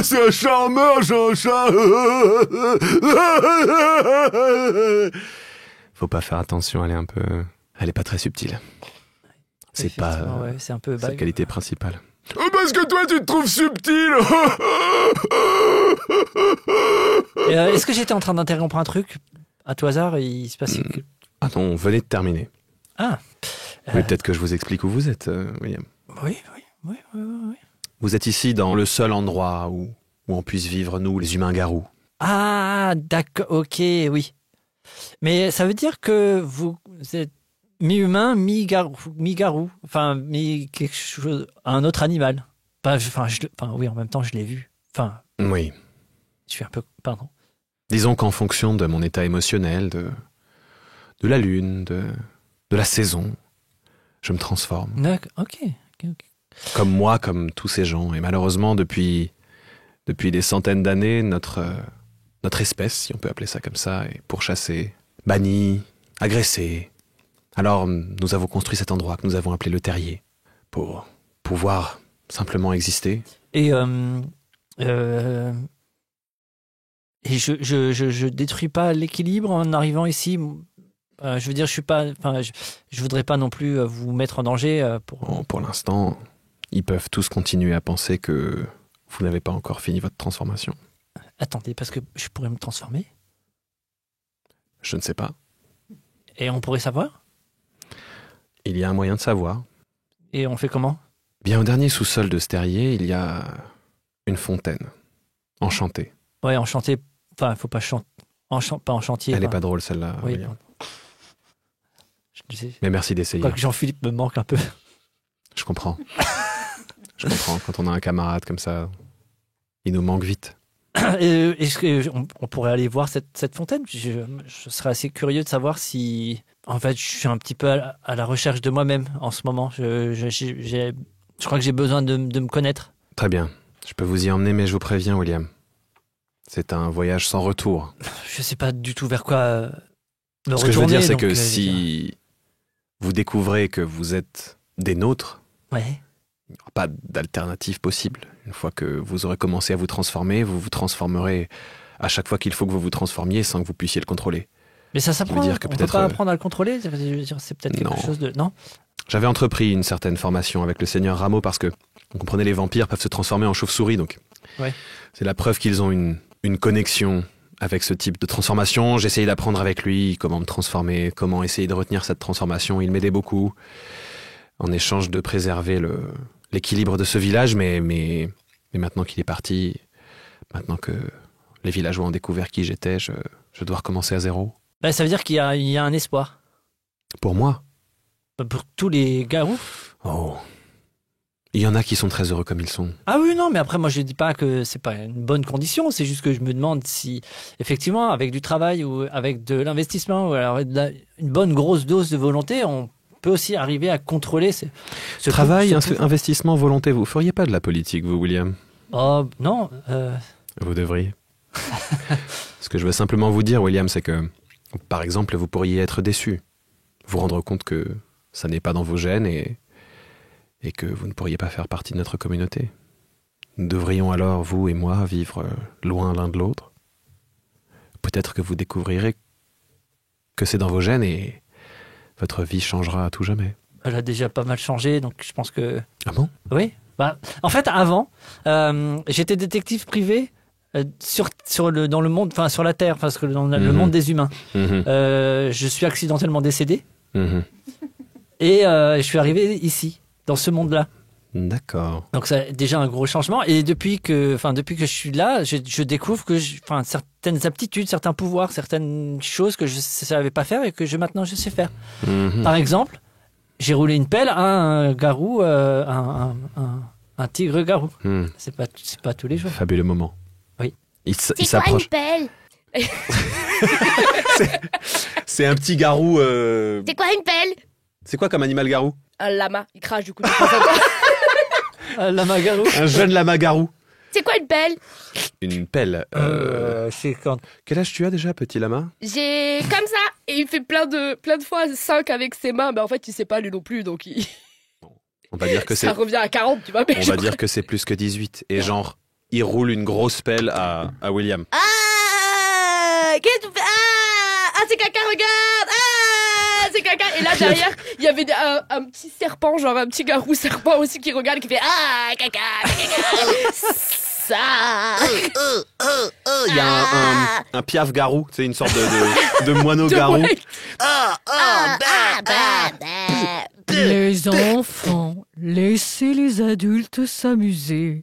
C'est un charmeur, j'ai un chat. Faut pas faire attention, elle est pas très subtile. C'est pas ouais, c'est un peu sa qualité principale. Parce que toi tu te trouves subtil. Est-ce que j'étais en train d'interrompre un truc à tout hasard? Il se passait que... Ah non, venez de terminer. Ah. Oui, peut-être que je vous explique où vous êtes, William. Oui. Vous êtes ici dans le seul endroit où on puisse vivre, nous, les humains garous. Ah, d'accord, ok, oui. Mais ça veut dire que vous êtes mi-humain, mi-garou, enfin, quelque chose, un autre animal. Oui, en même temps, je l'ai vu. Enfin, Oui. je suis un peu... Pardon. Disons qu'en fonction de mon état émotionnel, de la lune, de la saison, je me transforme. D'accord, ok. Comme moi, comme tous ces gens. Et malheureusement, depuis des centaines d'années, notre espèce, si on peut appeler ça comme ça, est pourchassée, bannie, agressée. Alors, nous avons construit cet endroit que nous avons appelé le terrier, pour pouvoir simplement exister. Et je détruis pas l'équilibre en arrivant ici. Je veux dire, je voudrais pas non plus vous mettre en danger Pour l'instant, ils peuvent tous continuer à penser que vous n'avez pas encore fini votre transformation. Attendez, parce que je pourrais me transformer Je ne sais pas. et on pourrait savoir. Il y a un moyen de savoir. Et on fait comment? Bien, au dernier sous-sol de ce terrier, il y a une fontaine, enchantée. Ouais, enchanté. Enfin, faut pas chanter. Pas en chantier. Elle n'est quoi. pas drôle, celle-là. Oui, William. je sais. Mais merci d'essayer. Quoique Jean-Philippe me manque un peu. Je comprends. Je comprends. Quand on a un camarade comme ça, il nous manque vite. Est-ce qu'on pourrait aller voir cette fontaine? Je serais assez curieux de savoir si... En fait, je suis un petit peu à la recherche de moi-même en ce moment. Je crois que j'ai besoin de me connaître. Très bien. Je peux vous y emmener, mais je vous préviens, William. C'est un voyage sans retour. Je sais pas du tout vers quoi me Ce que je veux retourner, dire, c'est donc, que si vous découvrez que vous êtes des nôtres, Ouais. il n'y aura pas d'alternative possible. Une fois que vous aurez commencé à vous transformer, vous vous transformerez à chaque fois qu'il faut que vous vous transformiez sans que vous puissiez le contrôler. Mais ça s'apprend. veut dire que On peut peut-être, pas apprendre à le contrôler. Je veux dire, c'est peut-être quelque Non. chose de... Non. J'avais entrepris une certaine formation avec le seigneur Rameau parce que, vous comprenez, les vampires peuvent se transformer en chauve-souris, donc Ouais. c'est la preuve qu'ils ont une connexion avec ce type de transformation. J'essayais d'apprendre avec lui comment me transformer, comment essayer de retenir cette transformation. Il m'aidait beaucoup en échange de préserver l'équilibre de ce village, mais maintenant qu'il est parti, maintenant que les villageois ont découvert qui j'étais, je dois recommencer à zéro. Bah, ça veut dire qu'il y a un espoir. Pour moi, Pour tous les garous. oh, il y en a qui sont très heureux comme ils sont. Ah oui, non, mais après, moi, je dis pas que c'est pas une bonne condition. C'est juste que je me demande si, effectivement, avec du travail ou avec de l'investissement ou alors une bonne grosse dose de volonté, on peut aussi arriver à contrôler ce Travail, pouvoir. investissement, volonté, vous feriez pas de la politique, vous, William? Oh, non. Vous devriez. Ce que je veux simplement vous dire, William, c'est que, par exemple, vous pourriez être déçu, vous rendre compte que ça n'est pas dans vos gènes et que vous ne pourriez pas faire partie de notre communauté. Nous devrions alors, vous et moi, vivre loin l'un de l'autre. Peut-être que vous découvrirez que c'est dans vos gènes et votre vie changera à tout jamais. Elle a déjà pas mal changé, donc je pense que... Ah bon? Oui. Bah, en fait, avant, j'étais détective privé dans le monde, enfin sur la Terre, parce que dans le monde des humains. Mhm. Je suis accidentellement décédé Mhm. et je suis arrivé ici, dans ce monde-là. D'accord. Donc c'est déjà un gros changement. Et depuis que je suis là, je découvre que certaines aptitudes, certains pouvoirs, certaines choses que je ne savais pas faire et que maintenant je sais faire. Mhm. Par exemple, j'ai roulé une pelle à un garou, un tigre garou. Mhm. C'est pas tous les jours. Fabuleux moment. Oui. Il C'est quoi une s'approche. pelle? C'est un petit garou. C'est quoi une pelle? C'est quoi comme animal garou? Un lama, il crache du coup. Lama-garou. Un jeune lama-garou. C'est quoi une pelle? Une pelle. C'est quand... Quel âge tu as déjà, petit lama? J'ai comme ça. Et il fait plein de fois 5 avec ses mains. Mais en fait, il sait pas lui non plus. Donc On va dire que c'est... ça revient à 40, tu vois. Mais On va dire que c'est plus que 18. Et genre, il roule une grosse pelle à William. Ah, qu'est-ce que tu fais? Ah, c'est caca, regarde. Ah, c'est caca. Et là, derrière, il y avait un petit serpent, genre un petit garou serpent aussi qui regarde, qui fait ah, caca, caca. Ça. Il y a un piaf-garou, c'est une sorte de moineau-garou. Les enfants, laissez les adultes s'amuser.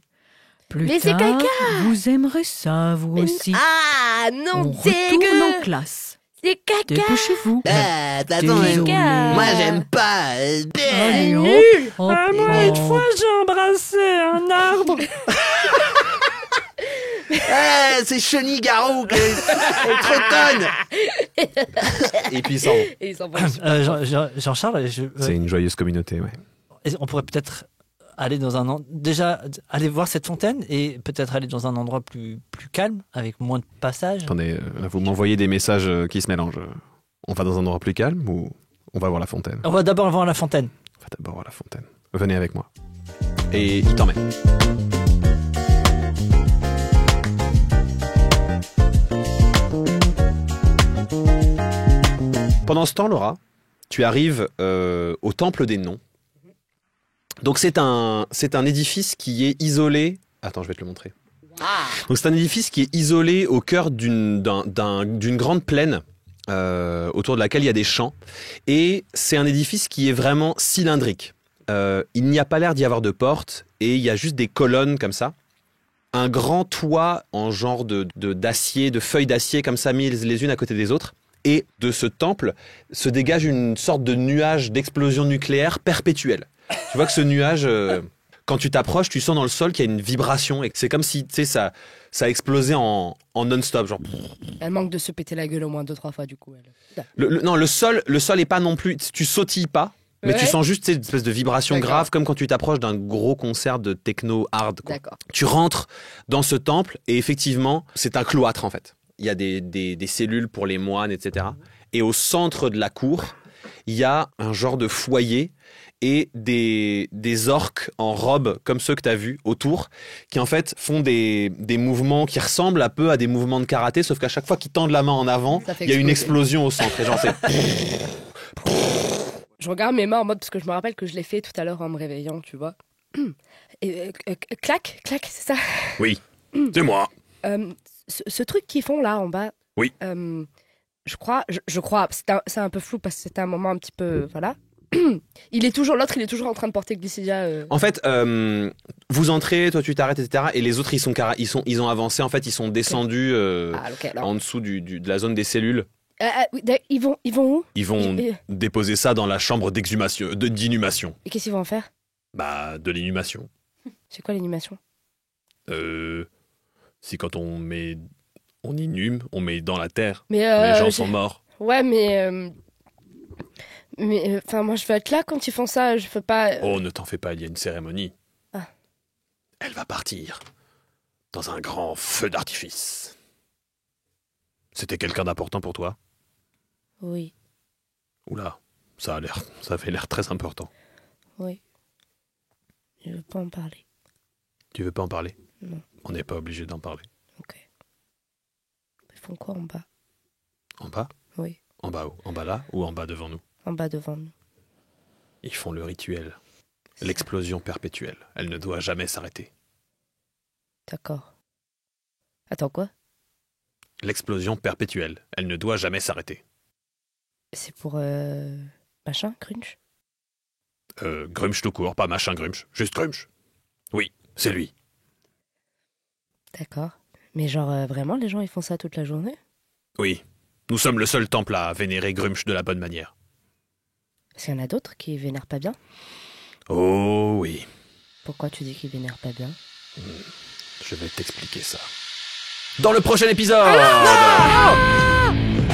Plus Mais c'est tard, caca. vous aimerez ça, vous aussi. Ah, non, On retourne dégueu. en classe. C'est caca. Dépêchez-vous. Désolé. moi j'aime pas. Allez, hop, hop, Moi, une hop. fois, j'ai embrassé un arbre. C'est Chenille-Garou, elle est trop conne. Et puis ils s'en vont. Et ils s'en vont. Jean-Charles, C'est une joyeuse communauté, ouais. on pourrait peut-être aller dans déjà aller voir cette fontaine et peut-être aller dans un endroit plus calme avec moins de passages. Attendez, là, vous m'envoyez des messages qui se mélangent. On va dans un endroit plus calme ou on va voir la fontaine? On va d'abord voir la fontaine. On va d'abord voir la fontaine. Venez avec moi. Et il t'emmène. Pendant ce temps, Laura, tu arrives au Temple des Noms. Donc c'est un édifice qui est isolé. Attends, je vais te le montrer. Donc c'est un édifice qui est isolé au cœur d'une grande plaine autour de laquelle il y a des champs. Et c'est un édifice qui est vraiment cylindrique. Il n'y a pas l'air d'y avoir de porte et il y a juste des colonnes comme ça. Un grand toit en genre d'acier, de feuilles d'acier comme ça mises les unes à côté des autres. Et de ce temple se dégage une sorte de nuage d'explosion nucléaire perpétuelle. Tu vois que ce nuage, quand tu t'approches, tu sens dans le sol qu'il y a une vibration et que c'est comme si, tu sais, ça a explosé en non-stop, genre. Elle manque de se péter la gueule au moins 2-3 fois du coup. Elle. Non, le sol est pas non plus. Tu sautilles pas, mais Ouais. tu sens juste, tu sais, une espèce de vibration D'accord. grave, comme quand tu t'approches d'un gros concert de techno hard, quoi. D'accord. Tu rentres dans ce temple et effectivement, c'est un cloître en fait. Il y a des cellules pour les moines, etc. Et au centre de la cour, il y a un genre de foyer et des orques en robe comme ceux que tu as vus autour, qui en fait font des mouvements qui ressemblent un peu à des mouvements de karaté, sauf qu'à chaque fois qu'ils tendent la main en avant, Ça fait il y a une exploser. explosion au centre. Et genre, c'est... Je regarde mes mains en mode parce que je me rappelle que je l'ai fait tout à l'heure en me réveillant, tu vois. Et clac, c'est ça. Oui, c'est moi. Ce truc qu'ils font là en bas. Oui. Je crois, c'est un peu flou parce que c'était un moment un petit peu, voilà. Il est toujours en train de porter Glycidia. En fait, vous entrez, toi tu t'arrêtes, etc. Et les autres, ils ont avancé, en fait, ils sont descendus Ok, alors. en dessous de la zone des cellules. Oui, ils vont où? Ils vont Et déposer ça dans la chambre d'inhumation. qu'est-ce qu'ils vont en faire? Bah, de l'inhumation. C'est quoi l'animation? Si quand on inhume, on met dans la terre. Mais Les gens sont morts. Ouais, mais enfin moi je veux être là quand ils font ça, je peux pas. Oh, ne t'en fais pas, il y a une cérémonie. Ah. Elle va partir dans un grand feu d'artifice. C'était quelqu'un d'important pour toi? Oui, Oula, ça avait l'air très important. oui. Je veux pas en parler. Tu veux pas en parler? Non. On n'est pas obligé d'en parler. Ok. Ils font quoi en bas? En bas? Oui, En bas où? En bas là ou en bas devant nous? en bas devant nous. Ils font le rituel. L'explosion perpétuelle. Elle ne doit jamais s'arrêter. D'accord. Attends quoi? L'explosion perpétuelle. Elle ne doit jamais s'arrêter. C'est pour machin, Crunch? Grumsh tout court, pas machin Grumsh. Juste Grumsh. Oui, c'est lui. D'accord. Mais genre vraiment les gens ils font ça toute la journée? Oui. Nous sommes le seul temple à vénérer Grumsh de la bonne manière. Parce qu'il y en a d'autres qui vénèrent pas bien. Oh oui. Pourquoi tu dis qu'ils vénèrent pas bien? Je vais t'expliquer ça. Dans le prochain épisode.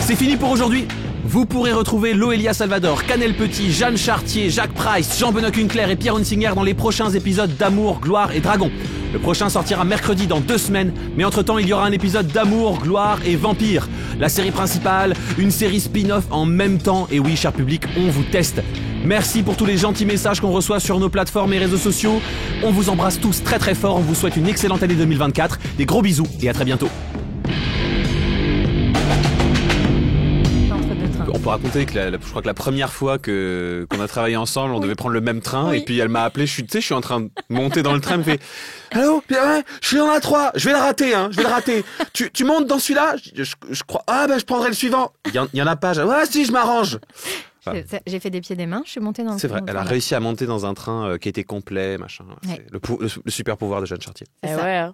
C'est fini pour aujourd'hui. Vous Vous pourrez retrouver Loelia Salvador, Canel Petit, Jeanne Chartier, Jacques Price, Jean-Benoît Kunkler et Pierre Hunsinger dans les prochains épisodes d'Amour, Gloire et Dragon. Le prochain sortira mercredi dans 2 semaines, mais entre-temps, il y aura un épisode d'Amour, Gloire et Vampire. La série principale, une série spin-off en même temps. Et oui, cher public, on vous teste. Merci pour tous les gentils messages qu'on reçoit sur nos plateformes et réseaux sociaux. On vous embrasse tous très très fort. On vous souhaite une excellente année 2024. Des gros bisous et à très bientôt. On peut raconter que je crois que la première fois qu'on a travaillé ensemble, on devait prendre le même train et puis elle m'a appelé, je suis en train de monter dans le train, elle me fait « Allô, ouais, je suis dans la 3, je vais le rater. Tu montes dans celui-là ?» Je crois, je prendrai le suivant. Il y en a pas, ouais si, je m'arrange. Enfin, j'ai fait des pieds des mains, je suis montée dans le train. C'est vrai, elle a réussi à monter dans un train qui était complet, machin. Ouais. C'est le super pouvoir de Jeanne Chartier. Ouais.